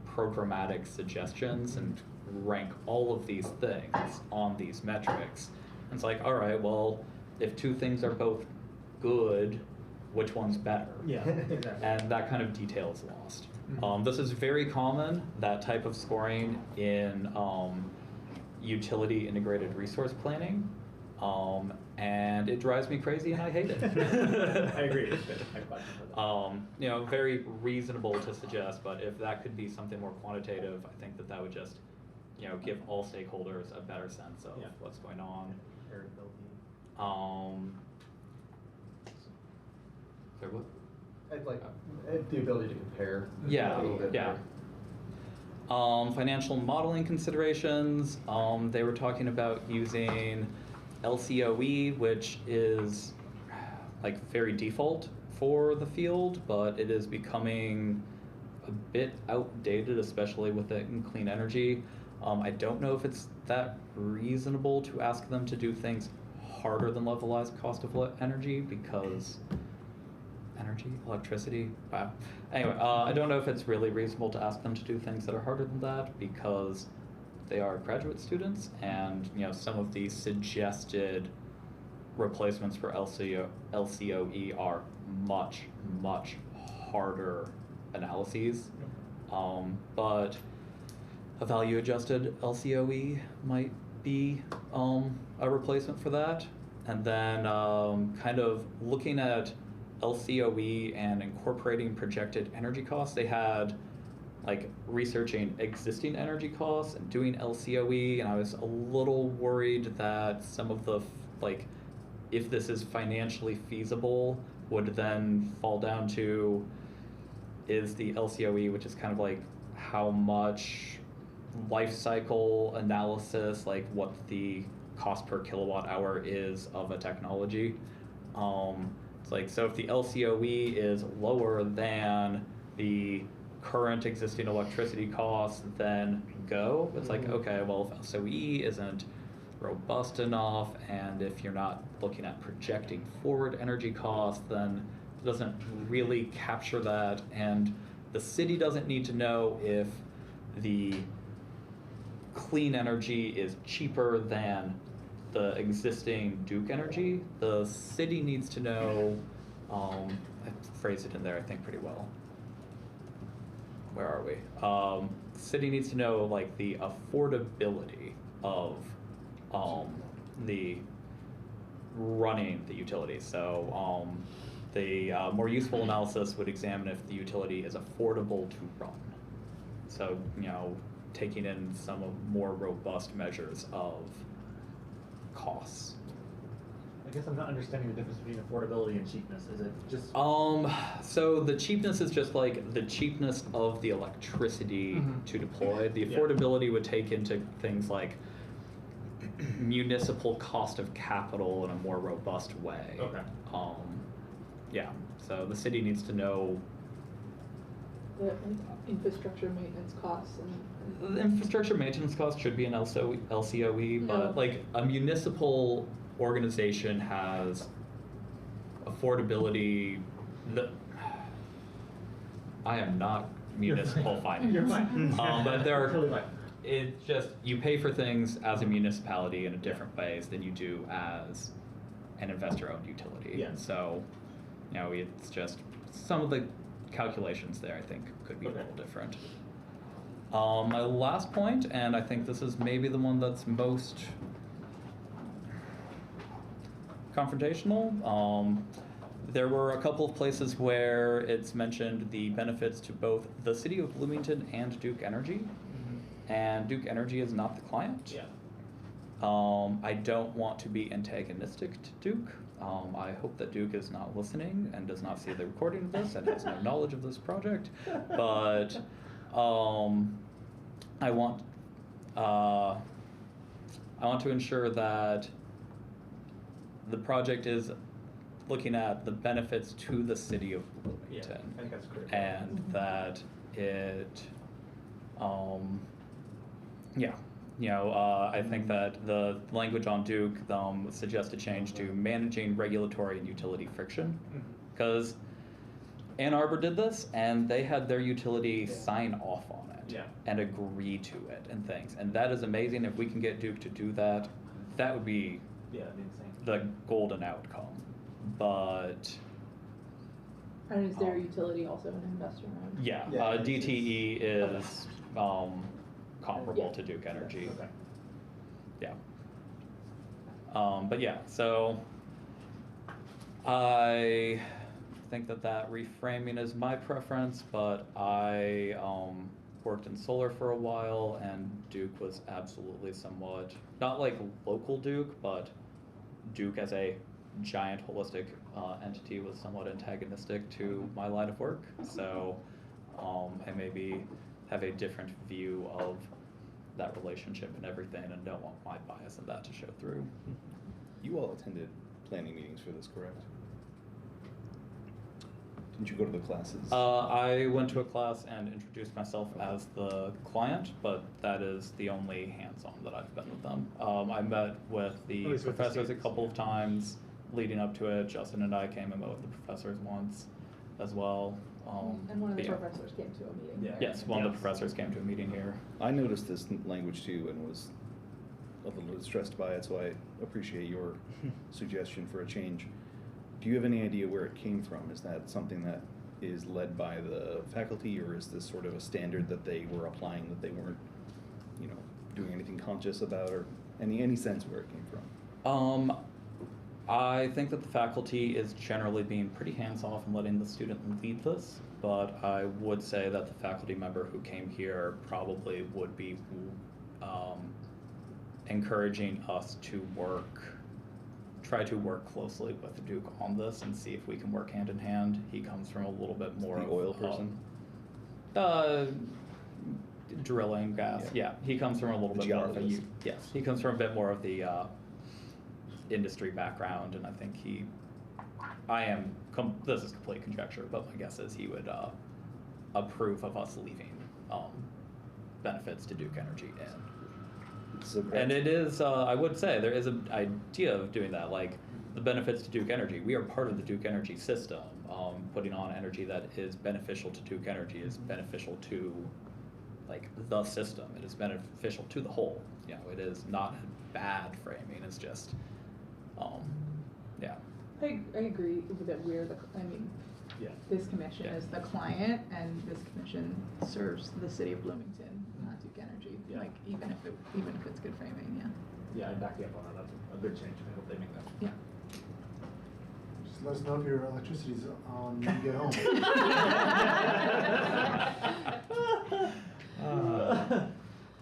programmatic suggestions, and rank all of these things on these metrics. And it's like, all right, well, if two things are both good, which one's better? Yeah, exactly. And that kind of detail is lost. Mhm. This is very common, that type of scoring in utility integrated resource planning. And it drives me crazy and I hate it. I agree. It's good. I question for that. You know, very reasonable to suggest, but if that could be something more quantitative, I think that that would just, you know, give all stakeholders a better sense of Yeah. what's going on. Comparability. Sorry, what? I'd like the ability to compare. Yeah, a little bit yeah. better. Financial modeling considerations, they were talking about using LCOE, which is like very default for the field, but it is becoming a bit outdated, especially with it in clean energy. I don't know if it's that reasonable to ask them to do things harder than levelized cost of energy, because electricity, wow. Anyway, I don't know if it's really reasonable to ask them to do things that are harder than that, because they are graduate students, and you know, some of the suggested replacements for LCOE are much, much harder analyses. But a value adjusted LCOE might be a replacement for that. And then kind of looking at LCOE and incorporating projected energy costs. They had like researching existing energy costs and doing LCOE, and I was a little worried that some of the like, if this is financially feasible, would then fall down to, is the LCOE, which is kind of like how much life cycle analysis, like what the cost per kilowatt hour is of a technology. It's like, so if the LCOE is lower than the current existing electricity costs, then go. It's like, okay, well, if LCOE isn't robust enough, and if you're not looking at projecting forward energy costs, then it doesn't really capture that. And the city doesn't need to know if the clean energy is cheaper than the existing Duke energy. The city needs to know, I phrased it in there I think pretty well. Where are we? The city needs to know like the affordability of the running the utility. So the more useful analysis would examine if the utility is affordable to run. So, you know, taking in some of more robust measures of costs. I guess I'm not understanding the difference between affordability and cheapness. Is it just? So the cheapness is just like the cheapness of the electricity to deploy. The affordability would take into things like municipal cost of capital in a more robust way. Okay. Yeah. So the city needs to know The infrastructure maintenance costs and. the infrastructure maintenance cost should be an LCOE, but No. like a municipal organization has affordability. I am not municipal finance. You're fine. But there are, Totally fine. it's just, you pay for things as a municipality in a different ways than you do as an investor-owned utility. Yeah. So, you know, it's just, some of the calculations there, I think, could be a Okay. little different. My last point, and I think this is maybe the one that's most confrontational, there were a couple of places where it's mentioned the benefits to both the city of Bloomington and Duke Energy, and Duke Energy is not the client. Yeah. I don't want to be antagonistic to Duke. I hope that Duke is not listening and does not see the recording of this and has no knowledge of this project. But I want to ensure that the project is looking at the benefits to the city of Bloomington, I think that's great. and that it, I think that the language on Duke suggests a change to managing regulatory and utility friction, because Ann Arbor did this, and they had their utility sign off on it and agree to it and things, and that is amazing. If we can get Duke to do that, that would be That'd be insane. the golden outcome. But And is their utility also an investor owned? yeah, Yeah, DTE is comparable Yeah. to Duke Energy. Okay. Yeah. But yeah, so I think that reframing is my preference, but I worked in solar for a while, and Duke was absolutely somewhat, not like local Duke, but Duke as a giant holistic entity was somewhat antagonistic to my line of work. So I maybe have a different view of that relationship and everything, and don't want my bias in that to show through. You all attended planning meetings for this, correct? Didn't you go to the classes? I went to a class and introduced myself as the client, but that is the only hands-on that I've been with them. I met with the At least with the professors a students, couple of times leading up to it. Justin and I came and met with the professors once as well. And one of the but yeah. professors came to a meeting. Yeah. there. Yes, one of the professors came to a meeting here. I noticed this language too and was a little distressed by it, so I appreciate your suggestion for a change. Do you have any idea where it came from? Is that something that is led by the faculty, or is this sort of a standard that they were applying that they weren't, doing anything conscious about, or any sense where it came from? I think that the faculty is generally being pretty hands-off and letting the student lead this, but I would say that the faculty member who came here probably would be encouraging us to try to work closely with Duke on this and see if we can work hand in hand. He comes from a little bit more The of oil person? Drilling gas. Yeah, he comes from a little The bit more of a geologist. yes. He comes from a bit more of the industry background, and I think this is complete conjecture, but my guess is he would approve of us leaving benefits to Duke Energy and it is, I would say, there is an idea of doing that, like the benefits to Duke Energy. We are part of the Duke Energy system. Putting on energy that is beneficial to Duke Energy is beneficial to, like, the system. It is beneficial to the whole. It is not a bad framing. It's just, yeah. I agree that this commission Yeah. is the client, and this commission serves the city of Bloomington, not Duke Energy. Yeah. Like, even if it's good framing, yeah. Yeah, I back you up on that. That's a good change. I hope they make that. Yeah. Just let us know if your electricity's on when you get home.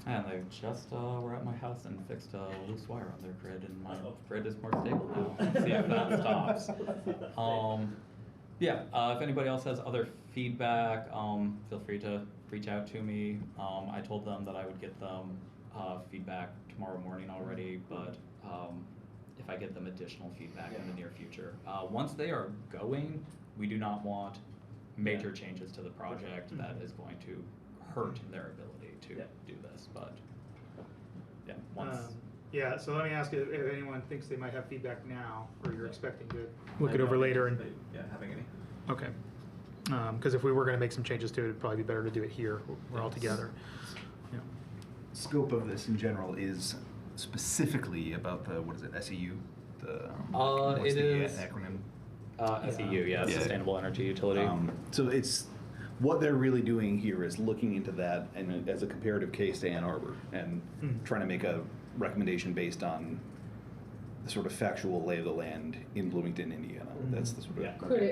And they just were at my house and fixed a loose wire on their grid, and my grid is more stable now. Let's see if that stops. If anybody else has other feedback, feel free to reach out to me. I told them that I would get them feedback tomorrow morning already, but if I get them additional feedback in the near future. Once they are going, we do not want major changes to the project that is going to hurt their ability to do this, but once. So let me ask you if anyone thinks they might have feedback now, or you're expecting to look it over later and. Having any. Okay. Because if we were going to make some changes to it, it'd probably be better to do it here. We're all together. Yeah. Scope of this in general is specifically about the, what is it, SEU? It is acronym? SEU, yeah, Sustainable Energy Utility. So it's, what they're really doing here is looking into that and as a comparative case to Ann Arbor and trying to make a recommendation based on the sort of factual lay of the land in Bloomington, Indiana. That's the sort of. Yeah. Could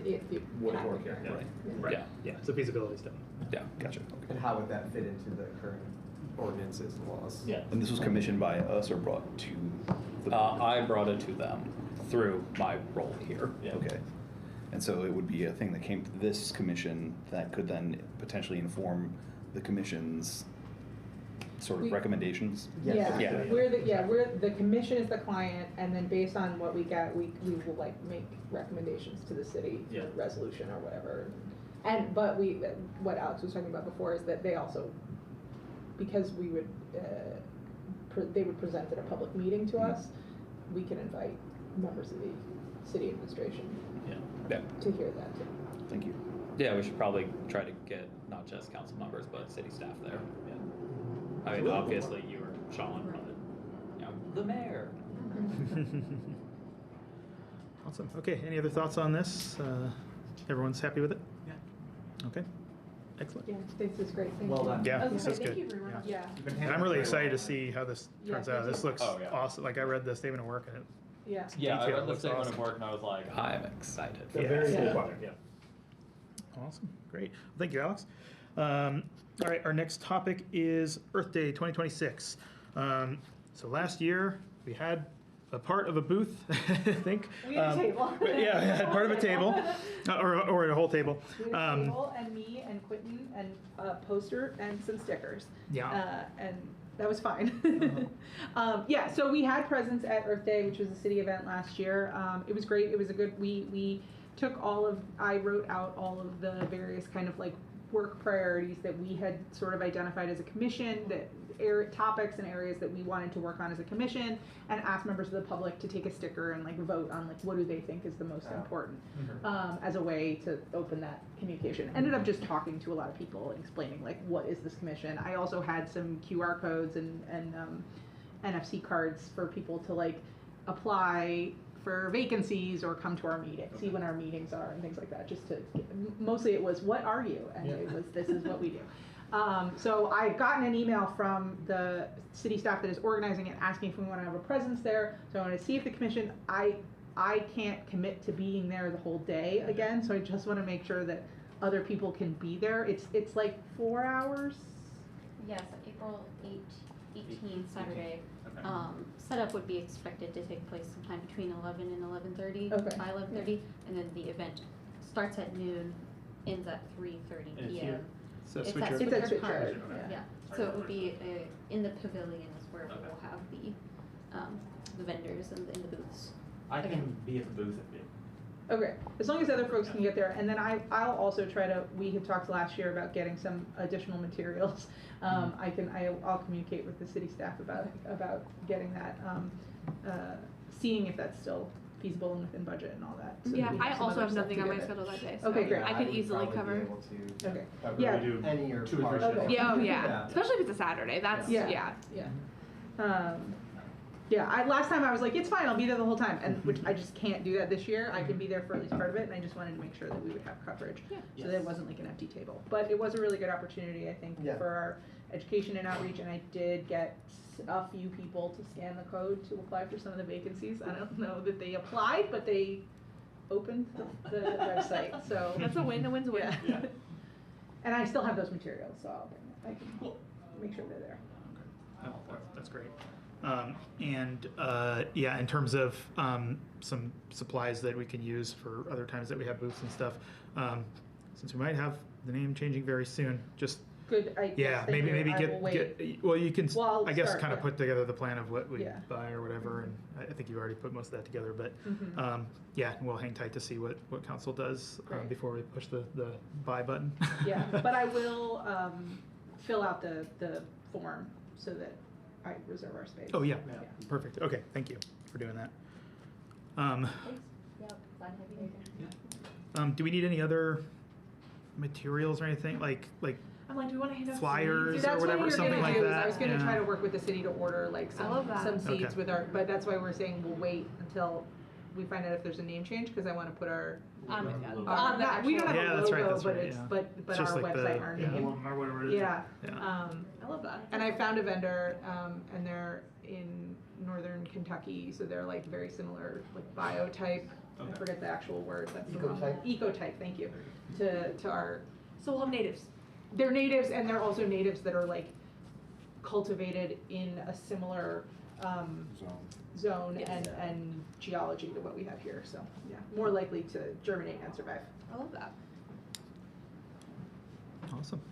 it be Would happen work, here? yeah. Right. Yeah, yeah, it's a feasibility study. Yeah, gotcha. And how would that fit into the current ordinances and laws? Yeah. And this was commissioned by us or brought to the board? I brought it to them through my role here. Yeah. Okay. And so it would be a thing that came to this commission that could then potentially inform the commission's sort of We- recommendations? Yeah, Yeah. we're the commission is the client, and then based on what we get, we will like make recommendations to the city Yeah. for resolution or whatever. But what Alex was talking about before is that they also, because we would, they would present at a public meeting to us, we can invite members of the city administration Yeah. to hear that too. Thank you. Yeah, we should probably try to get not just council members, but city staff there. Yeah. I mean, Absolutely. obviously you or Sean, but, you know, the mayor. Awesome. Okay, any other thoughts on this? Everyone's happy with it? Yeah. Okay, excellent. Yeah, this is great, thank you. Well done. Yeah, Okay, this is thank good. you very much. Yeah. And I'm really excited to see how this Yeah, turns out. me This too. looks Oh, yeah. awesome. Like I read the statement of work and it, Yeah. Yeah, I Detail read the looks statement awesome. of work and I was like, I'm excited. It's a Yeah. very Yeah. cool project, yeah. awesome, great. Thank you, Alex. All right, our next topic is Earth Day 2026. So last year we had a part of a booth, I think. We had a table. Yeah, we had part of a table, or a whole table. We had a table and me and Quentin and a poster and some stickers. Yeah. And that was fine. Yeah, so we had presents at Earth Day, which was a city event last year. It was great. It was a good, we took I wrote out all of the various kind of like work priorities that we had sort of identified as a commission, that topics and areas that we wanted to work on as a commission, and asked members of the public to take a sticker and like vote on like what do they think is the most important, as a way to open that communication. Ended up just talking to a lot of people and explaining like what is this commission. I also had some QR codes and NFC cards for people to like apply for vacancies or come to our meeting, see when our meetings are and things like that. Just to mostly it was what are you, and it was this is what we do. So I've gotten an email from the city staff that is organizing it, asking if we want to have a presence there. So I want to see if the commission, I can't commit to being there the whole day again, so I just want to make sure that other people can be there. It's like 4 hours. Yes, April 18th, Saturday. okay. Setup would be expected to take place sometime between 11 and 11:30, Okay. by 11:30, and then the event starts at noon, ends at 3:30 And it's p.m. here? So It's switch at your- It's at Switchard Switchard, Park. yeah. Yeah, so it would be in the pavilion is where Okay. we'll have the vendors and the booths. I Okay. can be at the booth if you. Okay, as long as other folks can get there, and then I'll also try to, we had talked last year about getting some additional materials. I'll communicate with the city staff about getting that, seeing if that's still feasible and within budget and all that. So Yeah, we I some also other have stuff nothing to on my do. schedule that day, so Okay, great. I could easily cover. Okay, Cover yeah. we do Any or 2 or 3 part. shifts. Okay. Yeah, oh Yeah. yeah, especially if it's a Saturday, that's, Yeah. yeah. Yeah, last time I was like, it's fine, I'll be there the whole time, and which I just can't do that this year. I can be there for at least part of it, and I just wanted to make sure that we would have coverage. Yeah. So that it wasn't like an empty table. But it was a really good opportunity, I think, Yeah. for our education and outreach, and I did get a few people to scan the code to apply for some of the vacancies. I don't know that they applied, but they opened the website, so. That's a win, a win's a win. Yeah. Yeah. And I still have those materials, so I'll bring them. I can make sure they're there. Oh, that's great. Yeah, in terms of some supplies that we can use for other times that we have booths and stuff, since we might have the name changing very soon, just Good, yeah, thank maybe you. maybe I will wait. get well, you can Well, I'll I guess start, kind of yeah. put together the plan of what we Yeah. buy or whatever, and I think you already put most of that together, but Mhm. yeah, we'll hang tight to see what council does Great. before we push the buy button. Yeah, but I will fill out the form so that I reserve our space. Oh yeah, perfect. Okay, thank you for doing that. Thanks. Yeah, glad to have you here. Do we need any other materials or anything like I'm like, do we want to hand out Flyers seeds? See, that's or whatever, what we were something gonna like do, is that, I was gonna yeah. try to work with the city to order like I love that. some seeds Okay. with our, but that's why we're saying we'll wait until we find out if there's a name change, because I wanna put our, The our, actual- we don't have Yeah, a that's right, logo, that's but right, it's, yeah. but It's our just like website, our yeah, name. or whatever it is. Yeah, Yeah. I love that. and I found a vendor, and they're in northern Kentucky, so they're like very similar, like biotype. Okay. I forget the actual word. That's the wrong Ecotype? one. Ecotype. Thank you. To our, So we'll have natives. they're natives, and they're also natives that are like cultivated in a similar zone Yes. and geology to what we have here. So yeah, more likely to germinate and survive. I love that. Awesome.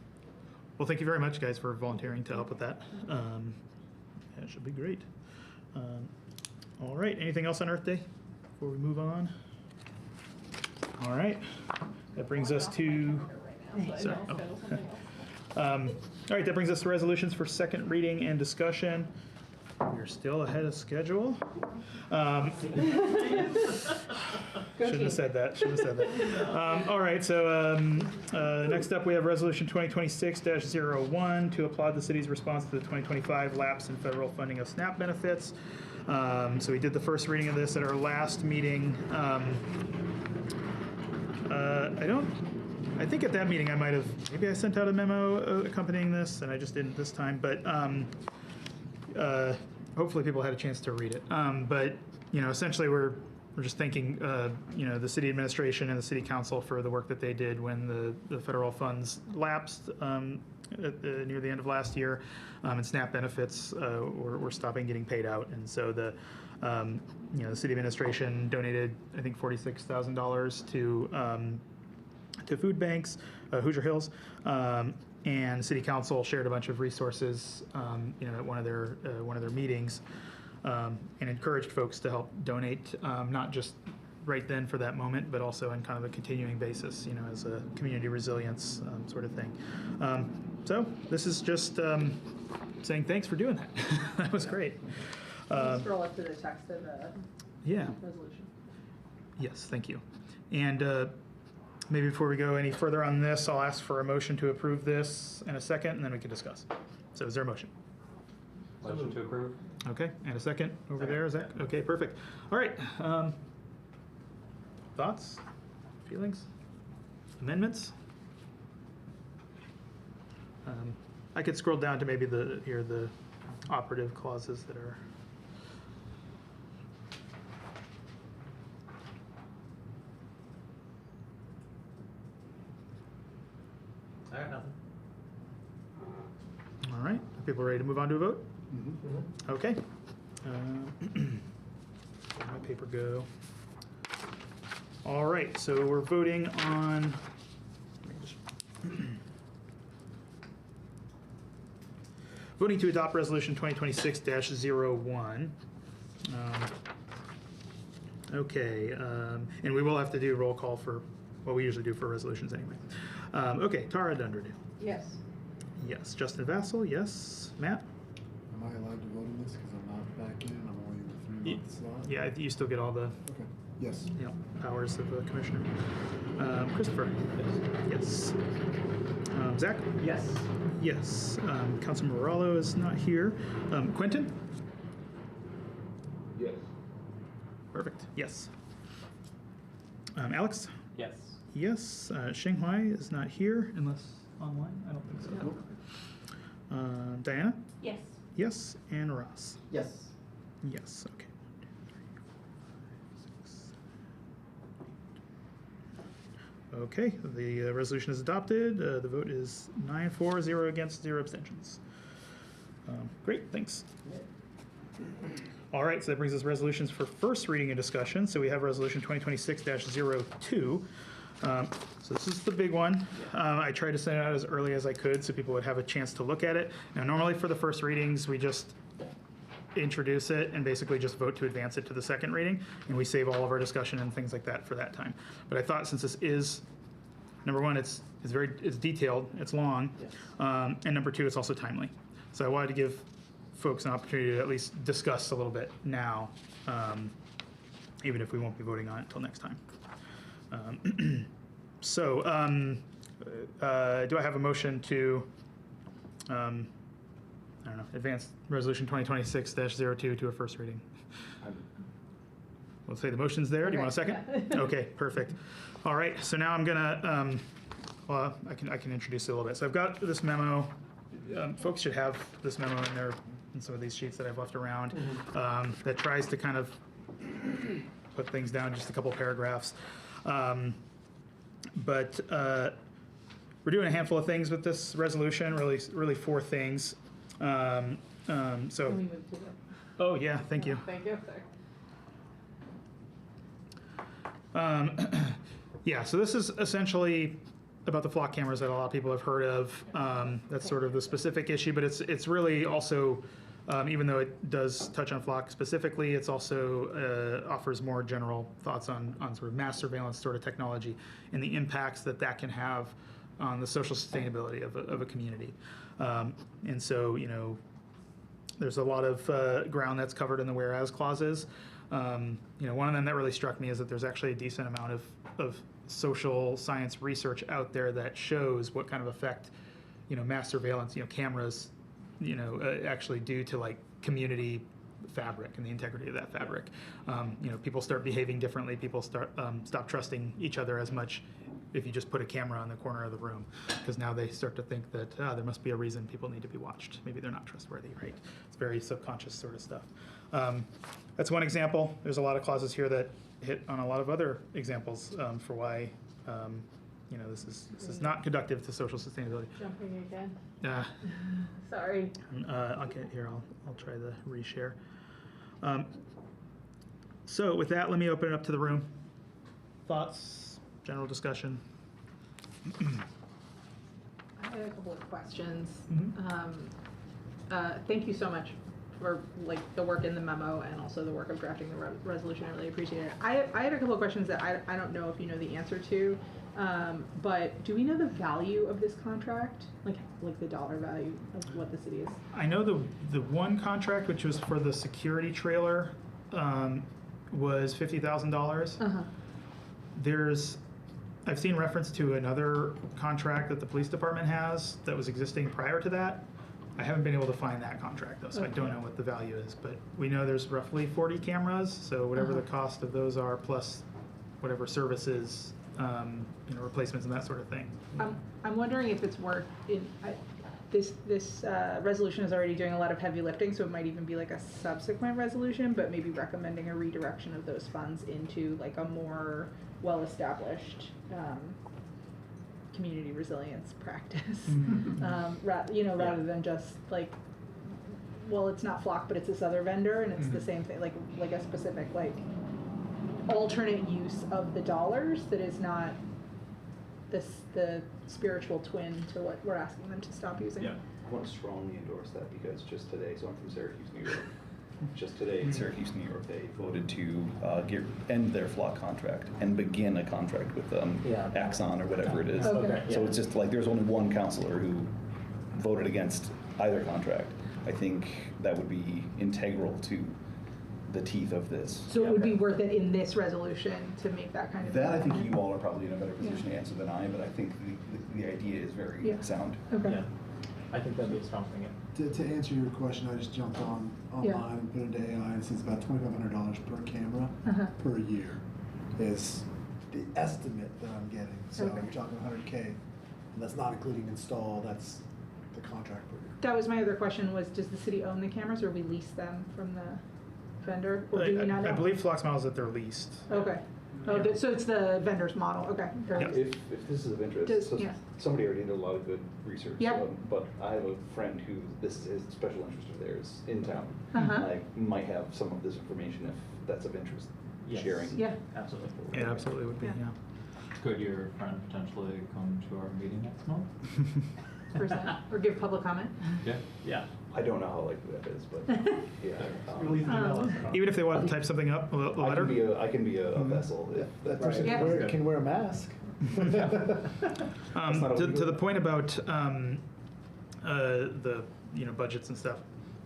Well, thank you very much, guys, for volunteering to help with that. That should be great. All right, anything else on Earth Day before we move on? All right, that brings us to, sorry. All right, that brings us to resolutions for second reading and discussion. We're still ahead of schedule. Shouldn't have said that. All right, so next up we have Resolution 2026-01 to applaud the city's response to the 2025 lapse in federal funding of SNAP benefits. So we did the first reading of this at our last meeting. I think at that meeting I might have, maybe I sent out a memo accompanying this, and I just didn't this time, but hopefully people had a chance to read it. But, you know, essentially we're just thanking, you know, the city administration and the city council for the work that they did when the federal funds lapsed near the end of last year, and SNAP benefits were stopping getting paid out. And so you know, the city administration donated, I think, $46,000 to food banks, Hoosier Hills, and City Council shared a bunch of resources, you know, at one of their meetings, and encouraged folks to help donate, not just right then for that moment, but also on kind of a continuing basis, you know, as a community resilience sort of thing. So this is just saying thanks for doing that. That was great. Scroll up to the text of the Yeah. resolution. Yes, thank you. And maybe before we go any further on this, I'll ask for a motion to approve this in a second, and then we can discuss. So is there a motion? Motion to approve. Okay, and a second over there, is that? Okay, perfect. All right. Thoughts, feelings, amendments? I could scroll down to maybe the operative clauses that are. I got nothing. All right, are people ready to move on to a vote? Okay. Where'd my paper go? All right, so we're voting on. Voting to adopt Resolution 2026-01. Okay, and we will have to do roll call for what we usually do for resolutions anyway. Okay, Tara Dunderdew. Yes. Yes. Justin Vassell, yes. Matt? Am I allowed to vote on this because I'm not back in? I'm only in the 3-month slot? Yeah, you still get all the Okay, yes. powers of a commissioner. Christopher? Yes. Zach? Yes. Yes. Councilman Morallo is not here. Quentin? Yes. Perfect. Yes. Alex? Yes. Yes. Xinghai is not here unless online. I don't think so. Nope. Diana? Yes. Yes. And Ross? Yes. Yes. Okay. 1, 2, 3, 4, 5, 6, 7, 8. Okay. The resolution is adopted. The vote is 9-4, 0 against, 0 abstentions. Great. Thanks. All right, so that brings us resolutions for first reading and discussion. So we have Resolution 2026-02. So this is the big one. I tried to send it out as early as I could so people would have a chance to look at it. Now, normally for the first readings, we just introduce it and basically just vote to advance it to the second reading, and we save all of our discussion and things like that for that time. But I thought since this is, number one, it's detailed, it's long, and number two, it's also timely. So I wanted to give folks an opportunity to at least discuss a little bit now, even if we won't be voting on it until next time. So, do I have a motion to, I don't know, advance Resolution 2026-02 to a first reading? We'll say the motion's there. Do you want a second? Okay, perfect. All right, so now I'm gonna, well, I can introduce it a little bit. So I've got this memo. Folks should have this memo in their in some of these sheets that I've left around, that tries to kind of put things down just a couple paragraphs. But we're doing a handful of things with this resolution, really 4 things. So, Can we move to the? oh yeah, thank you. Thank you, Yeah, so this is essentially about the flock cameras that a lot of people have heard of. That's sort of the specific issue, but it's really also, even though it does touch on flock specifically, it's also offers more general thoughts on sort of mass surveillance sort of technology and the impacts that can have on the social sustainability of a community. And so, you know, there's a lot of ground that's covered in the whereas clauses. You know, one of them that really struck me is that there's actually a decent amount of social science research out there that shows what kind of effect, you know, mass surveillance, you know, cameras, you know, actually do to like community fabric and the integrity of that fabric. You know, people start behaving differently. People stop trusting each other as much if you just put a camera on the corner of the room, because now they start to think that there must be a reason people need to be watched. Maybe they're not trustworthy, right? It's very subconscious sort of stuff. That's one example. There's a lot of clauses here that hit on a lot of other examples for why you know, this is not conductive to social sustainability. Jumping again. Sorry. I'll get here. I'll try the reshare. So with that, let me open it up to the room. Thoughts, general discussion. I had a couple of questions. Mm-hmm. Thank you so much for like the work in the memo and also the work of drafting the resolution. I really appreciate it. I had a couple of questions that I don't know if you know the answer to, but do we know the value of this contract? Like the dollar value of what the city is? I know the one contract, which was for the security trailer, was $50,000. I've seen reference to another contract that the police department has that was existing prior to that. I haven't been able to find that contract though, so I don't know what the value is, but we know there's roughly 40 cameras, so whatever the cost of those are, plus whatever services, you know, replacements and that sort of thing. I'm wondering if it's worth this resolution is already doing a lot of heavy lifting, so it might even be like a subsequent resolution, but maybe recommending a redirection of those funds into like a more well-established community resilience practice. You know, rather than just like, well, it's not Flock, but it's this other vendor, and it's the same thing, like a specific like alternate use of the dollars that is not the spiritual twin to what we're asking them to stop using. I want to strongly endorse that because just today, so I'm from Syracuse, New York. Just today in Syracuse, New York, they voted to end their flock contract and begin a contract with Axon or whatever it is. Okay. So it's just like there's only one counselor who voted against either contract. I think that would be integral to the teeth of this. So it would be worth it in this resolution to make that kind of. That I think you all are probably in a better position to answer than I, but I think the idea is very sound. Okay. Yeah, I think that'd be a strong thing. To answer your question, I just jumped online and put into AI, and it says about $2,500 per camera per year is the estimate that I'm getting. So you're talking 100K, and that's not including install. That's the contract per year. That was my other question: was does the city own the cameras, or we lease them from the vendor, or do we not know? I believe Flock's model is that they're leased. Okay. Oh, so it's the vendor's model. Okay. If this is of interest, somebody already did a lot of good research. But I have a friend who this is his special interest of theirs in town. I might have some of this information if that's of interest. Sharing. Yeah. Absolutely. It absolutely would be. Yeah. Could your friend potentially come to our meeting next month? Or give public comment? Yeah. I don't know how likely that is, but Even if they want to type something up, a letter? I can be a vessel. If that person can wear a mask. To the point about the budgets and stuff,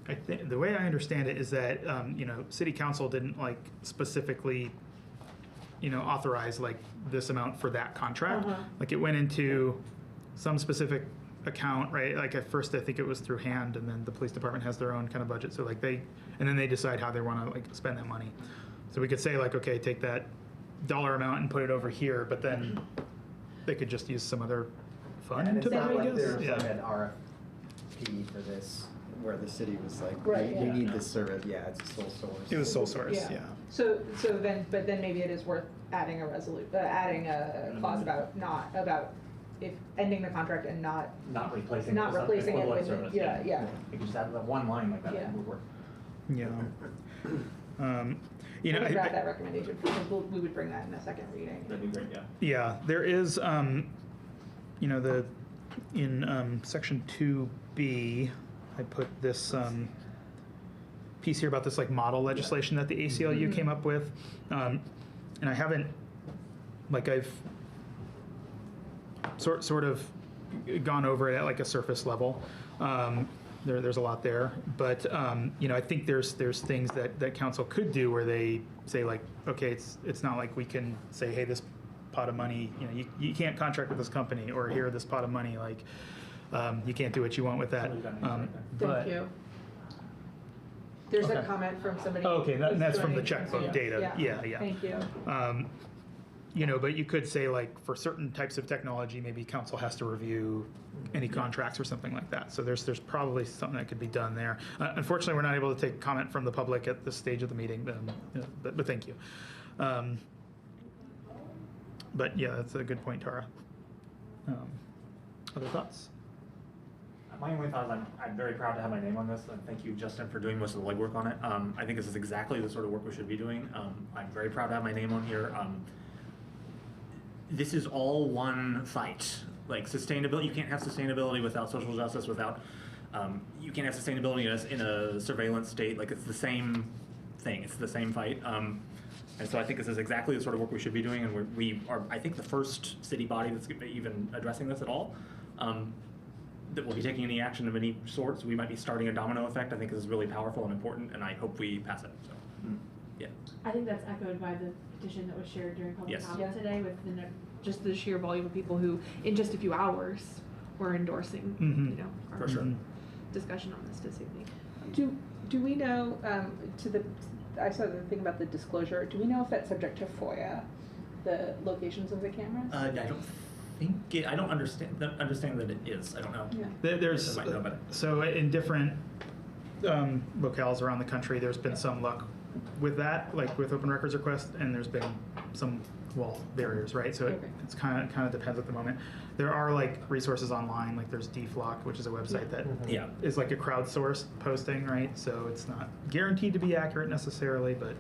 I think the way I understand it is that city council didn't like specifically authorize like this amount for that contract. Like it went into some specific account, right? Like at first I think it was through hand, and then the police department has their own kind of budget, so like then they decide how they want to like spend that money. So we could say like, okay, take that dollar amount and put it over here, but then they could just use some other fund and to it's not that, I like guess. there's like an RFP for this where the city was like, Right, we yeah. need this service. Yeah, it's a sole source. It was sole source, yeah. So then maybe it is worth adding a clause about if ending the contract and not replacing replacing it equivalent with, service. yeah. You could just add that one line like that, Yeah. it would work. Yeah. We would grab that recommendation because we would bring that in a second reading. That'd be great, yeah. Yeah, there is, in section 2B, I put this piece here about this like model legislation that the ACLU came up with. And I haven't, I've sort of gone over it at like a surface level. There's a lot there, but I think there's things that council could do where they say like, okay, it's not like we can say, hey, this pot of money, you can't contract with this company, or here, this pot of money, like you can't do what you want with that. Thank you. There's Okay. a comment from somebody. Oh, okay, who's that's from the doing- checkbook data. Yeah. Thank you. But you could say like for certain types of technology, maybe council has to review any contracts or something like that. So there's probably something that could be done there. Unfortunately, we're not able to take comment from the public at this stage of the meeting, but thank you. But yeah, that's a good point, Tara. Other thoughts? My only thought is I'm very proud to have my name on this, and thank you, Justin, for doing most of the legwork on it. I think this is exactly the sort of work we should be doing. I'm very proud to have my name on here. This is all one fight. Like sustainability, you can't have sustainability without social justice, without, you can't have sustainability in a surveillance state. Like it's the same thing, it's the same fight. And so I think this is exactly the sort of work we should be doing, and we are, I think, the first city body that's even addressing this at all. That will be taking any action of any sort, so we might be starting a domino effect. I think this is really powerful and important, and I hope we pass it. So, yeah. I think that's echoed by the petition that was shared during public Yes. comment today with just the sheer volume of people who, in just a few hours, were endorsing, our For sure. discussion on this this evening. Do we know, I saw the thing about the disclosure, do we know if that's subject to FOIA, the locations of the cameras? I don't think I don't understand that it is. I don't know. Yeah. There's I might know about it. so in different locales around the country, there's been some luck with that, like with open records requests, and there's been some wall barriers, right? So it's kind of depends at the moment. There are like resources online, like there's DFlock, which is a website that is like a crowdsourced posting, right? So it's not guaranteed to be accurate necessarily, but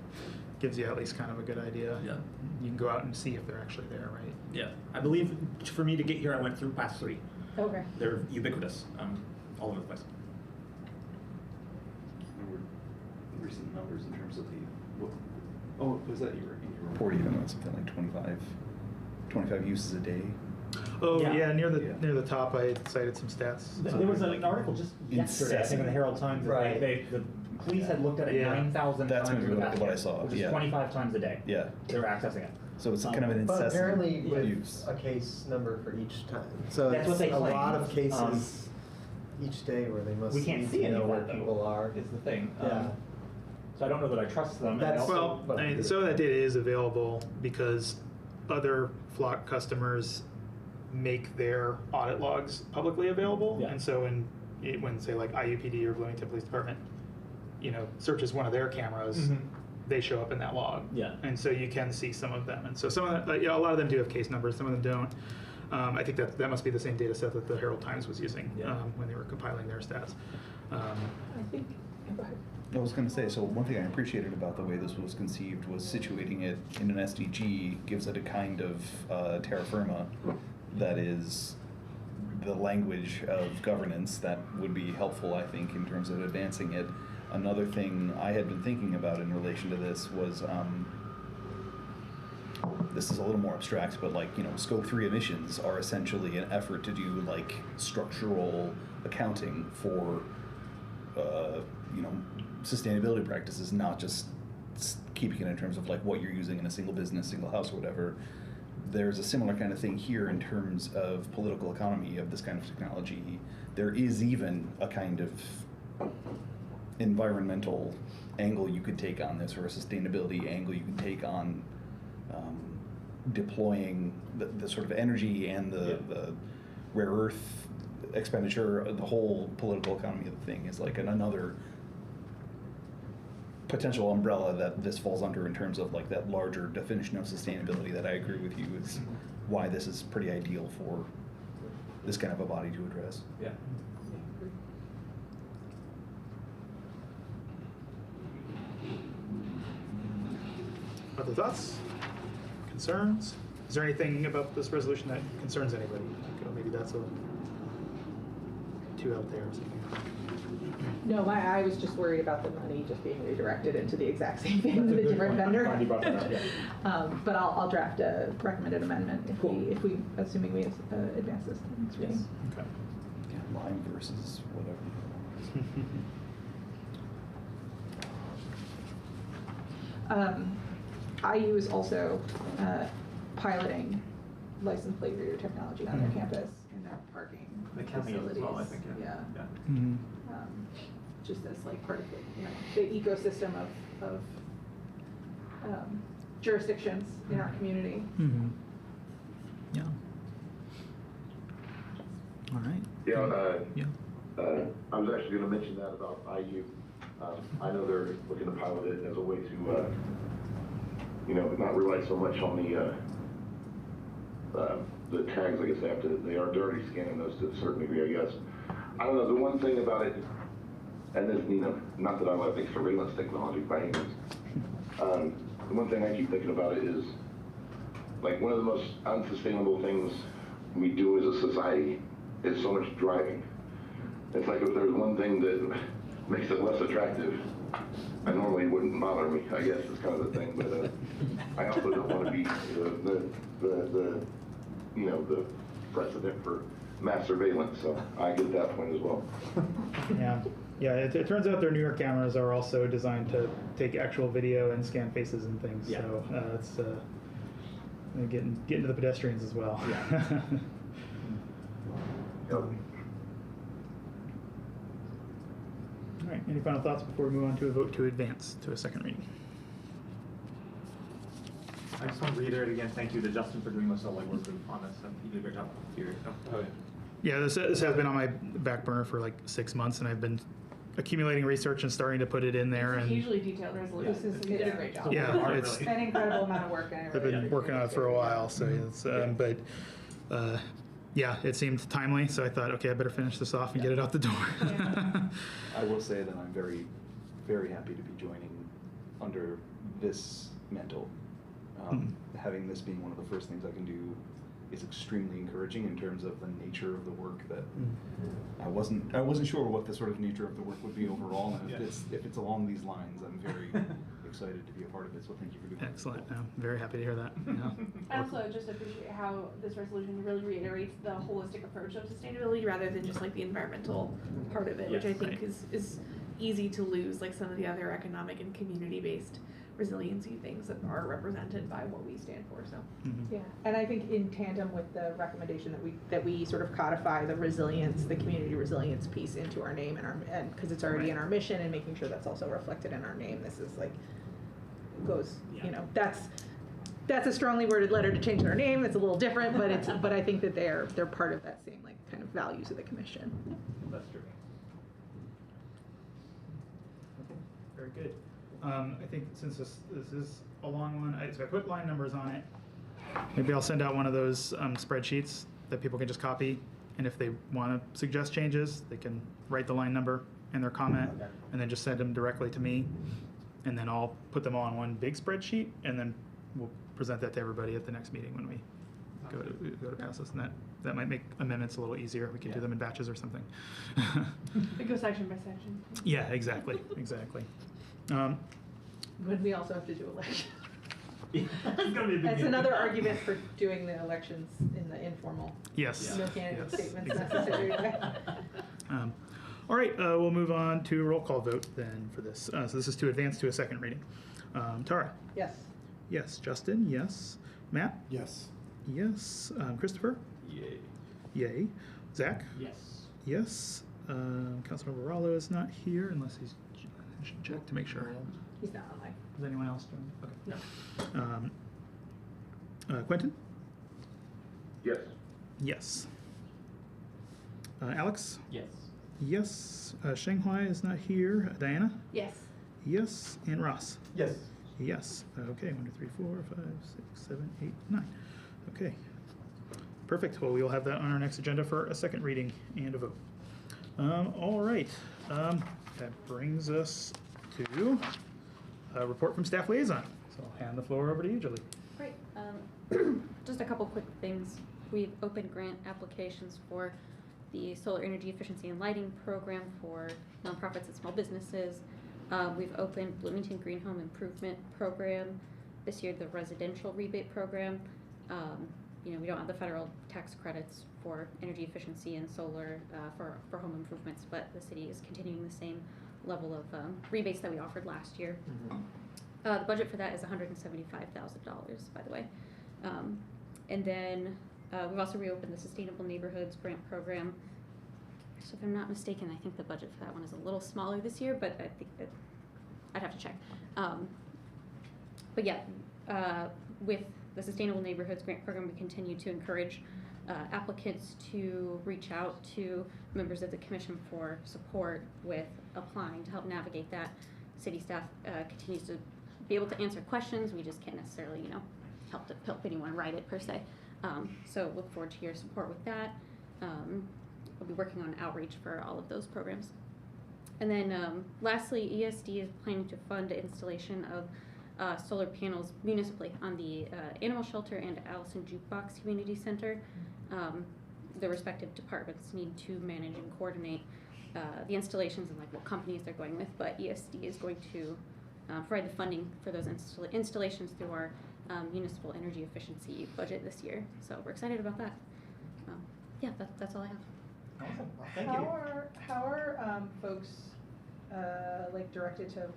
gives you at least kind of a good idea. Yeah. You can go out and see if they're actually there, right? Yeah, I believe for me to get here, I went through past 3. Okay. They're ubiquitous, all over the place. Recent numbers in terms of was that in your report even something like 25 uses a day? Oh Yeah. yeah, near the top, I cited some stats. There was an article just yesterday, I think, in the Herald Times. That Right. the police had looked at it Yeah. 9,000 That's times. maybe over the past what I year, saw, which is yeah. 25 times a day. Yeah. They were accessing it. So it's kind of an But incessant apparently with use. a case number for each time. So That's it's what they a claim. lot of cases each day where they must We can't need see to any know of where that, though, people are. is the thing. Yeah. So I don't know that I trust them. and That's- also- Well, but- some of that data is available because other Flock customers make their audit logs publicly available, Yeah. and so when say like IUPD or Bloomington Police Department, searches one of their cameras, they show up in that log. Yeah. And so you can see some of them, and so some of that, a lot of them do have case numbers, some of them don't. I think that must be the same data set that the Herald Times was using when they were compiling their stats. I think, go ahead. I was going to say, so one thing I appreciated about the way this was conceived was situating it in an SDG gives it a kind of terra firma that is the language of governance that would be helpful, I think, in terms of advancing it. Another thing I had been thinking about in relation to this was, this is a little more abstract, but scope 3 emissions are essentially an effort to do structural accounting for, sustainability practices, not just keeping it in terms of what you're using in a single business, single house, or whatever. There's a similar kind of thing here in terms of political economy of this kind of technology. There is even a kind of environmental angle you could take on this, or a sustainability angle you could take on deploying the sort of energy and the rare earth expenditure, the whole political economy of the thing is like another potential umbrella that this falls under in terms of like that larger definition of sustainability that I agree with you is why this is pretty ideal for this kind of a body to address. Yeah. Other thoughts? Concerns? Is there anything about this resolution that concerns anybody? Like, oh, maybe that's a too out there or something. No, I was just worried about the money just being redirected into the exact same thing with a different vendor. Glad you brought that up, yeah. But I'll draft a recommended amendment if we assuming we advance this to the next reading. Okay. Yeah, Lime versus whatever. IU is also piloting license plate reader technology on their campus in their parking The county is facilities. as well, I think, yeah. Mm-hmm. Just as like part of the ecosystem of jurisdictions in our community. Mm-hmm. Yeah. All right. Yeah, Yeah. I was actually gonna mention that about IU. I know they're looking to pilot it as a way to, not rely so much on the tags. I guess they are already scanning those to a certain degree, I guess. I don't know, the one thing about it, and this, not that I like surveillance technology by any means. The one thing I keep thinking about it is, like, one of the most unsustainable things we do as a society is so much driving. It's like if there's one thing that makes it less attractive, I normally wouldn't bother me, I guess, is kind of the thing, but I also don't want to be the precedent for mass surveillance, so I get that point as well. Yeah. Yeah, it turns out their newer cameras are also designed to take actual video and scan faces and things. Yeah. So it's getting to the pedestrians as well. Yeah. Yep. All right. Any final thoughts before we move on to a vote to advance to a second reading? I just want to reiterate again, thank you to Justin for doing most of the legwork on this, and he did a great job a few years ago. Oh, yeah. Yeah, this has been on my back burner for like 6 months, and I've been accumulating research and starting to put it in there. And Hugely detailed resolution. You did a great job. yeah, it's An incredible amount of work. I've been working on it for a while, so it's yeah, it seemed timely, so I thought, okay, I better finish this off and get it out the door. I will say that I'm very, very happy to be joining under this mantle. Having this being one of the first things I can do is extremely encouraging in terms of the nature of the work that I wasn't sure what the sort of nature of the work would be overall, and if it's along these lines, I'm very excited to be a part of it, so thank you for doing that. Excellent. I'm very happy to hear that. Yeah. I also just appreciate how this resolution really reiterates the holistic approach of sustainability rather than just like the environmental part of it, which I think is easy to lose, like some of the other economic and community-based resiliency things that are represented by what we stand for. So Yeah, and I think in tandem with the recommendation that we sort of codify the resilience, the community resilience piece into our name and because it's already in our mission, and making sure that's also reflected in our name. This is like goes, that's a strongly worded letter to change their name. It's a little different, but I think that they're part of that same like kind of values of the commission. That's true. Very good. I think since this is a long one, so I put line numbers on it. Maybe I'll send out one of those spreadsheets that people can just copy, and if they want to suggest changes, they can write the line number and their comment, and then just send them directly to me, and then I'll put them all on one big spreadsheet, and then we'll present that to everybody at the next meeting when we go to pass this, and that might make amendments a little easier. We can do them in batches or something. it goes section by section. Yeah, exactly. But we also have to do elections. It's gonna be a big That's deal. another argument for doing the elections in the informal. Yes. No candidate Yes, statements exactly. necessary. All right, we'll move on to a roll call vote then for this. So this is to advance to a second reading. Tara? Yes. Yes. Justin? Yes. Matt? Yes. Yes. Christopher? Yay. Yay. Zach? Yes. Yes. Councilmember Rallo is not here unless he's should check to make sure. He's not online. Is anyone else doing? Okay. No. Quentin? Yes. Yes. Alex? Yes. Yes. Shanghai is not here. Diana? Yes. Yes. And Ross? Yes. Yes. Okay, 1, 2, 3, 4, 5, 6, 7, 8, 9. Okay. Perfect. Well, we will have that on our next agenda for a second reading and a vote. All right. That brings us to a report from staff liaison. So I'll hand the floor over to you, Julie. Great. Just a couple quick things. We've opened grant applications for the Solar Energy Efficiency and Lighting Program for nonprofits and small businesses. We've opened Bloomington Green Home Improvement Program. This year, the residential rebate program. We don't have the federal tax credits for energy efficiency and solar for home improvements, but the city is continuing the same level of rebates that we offered last year. The budget for that is $175,000, by the way. And then we've also reopened the Sustainable Neighborhoods Grant Program. So if I'm not mistaken, I think the budget for that one is a little smaller this year, but I think that I'd have to check. But yeah, with the Sustainable Neighborhoods Grant Program, we continue to encourage applicants to reach out to members of the commission for support with applying to help navigate that. City staff continues to be able to answer questions. We just can't necessarily, help anyone write it per se. So look forward to your support with that. We'll be working on outreach for all of those programs. And then lastly, ESD is planning to fund installation of solar panels municipally on the Animal Shelter and Allison Jukebox Community Center. The respective departments need to manage and coordinate the installations and what companies they're going with, but ESD is going to provide the funding for those installations through our municipal energy efficiency budget this year. So we're excited about that. Yeah, that's all I have. Awesome. Well, thank How you. are folks directed to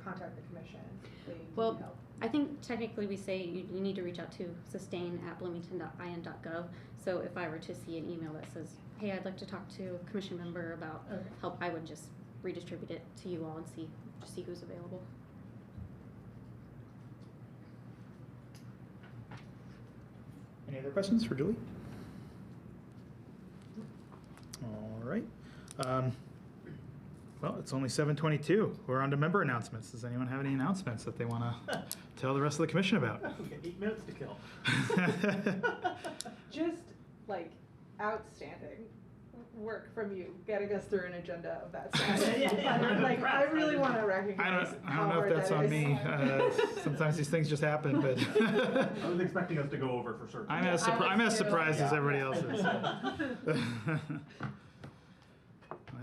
contact the commission? If they need Well, help? I think technically we say you need to reach out to sustain@bloomington.in.gov. So if I were to see an email that says, hey, I'd like to talk to a commission member about help, I would just redistribute it to you all and see who's available. Any other questions for Julie? All right. Well, it's only 7:22. We're on to member announcements. Does anyone have any announcements that they want to tell the rest of the commission about? We got 8 minutes to kill. Just outstanding work from you getting us through an agenda of that size. I really want to recognize. I don't know if that's on me. Sometimes these things just happen, but I was expecting us to go over for certain. I'm as surprised as everybody else is.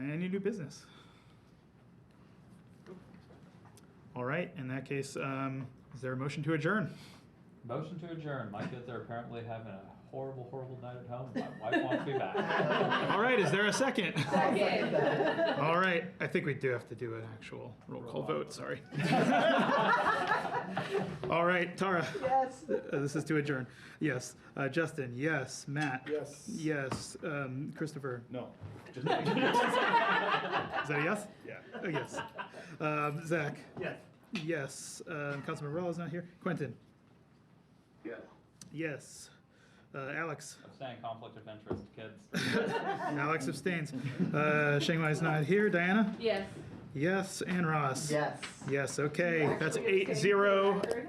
Any new business? All right. In that case, is there a motion to adjourn? Motion to adjourn. My kids are apparently having a horrible, horrible night at home. My wife wants me back. All right. Is there a second? Second. All right. I think we do have to do an actual roll call vote. Sorry. All right. Tara. Yes. This is to adjourn. Yes. Justin. Yes. Matt. Yes. Yes. Christopher. No. Is that a yes? Yeah. Yes. Zach. Yes. Yes. Councilman Rowell is not here. Quentin. Yes. Yes. Alex. Abstain, conflict of interest, kids. Alex abstains. Shanghai is not here. Diana? Yes. Yes. And Ross? Yes. Yes. Okay. That's Actually, 8-0.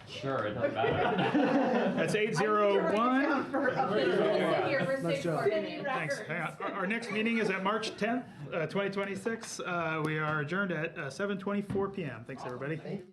Sure, it doesn't matter. That's 8-0-1. Nice job. Thanks. Hang on. Our next meeting is at March 10th, 2026. We are adjourned at 7:24 p.m. Thanks, everybody.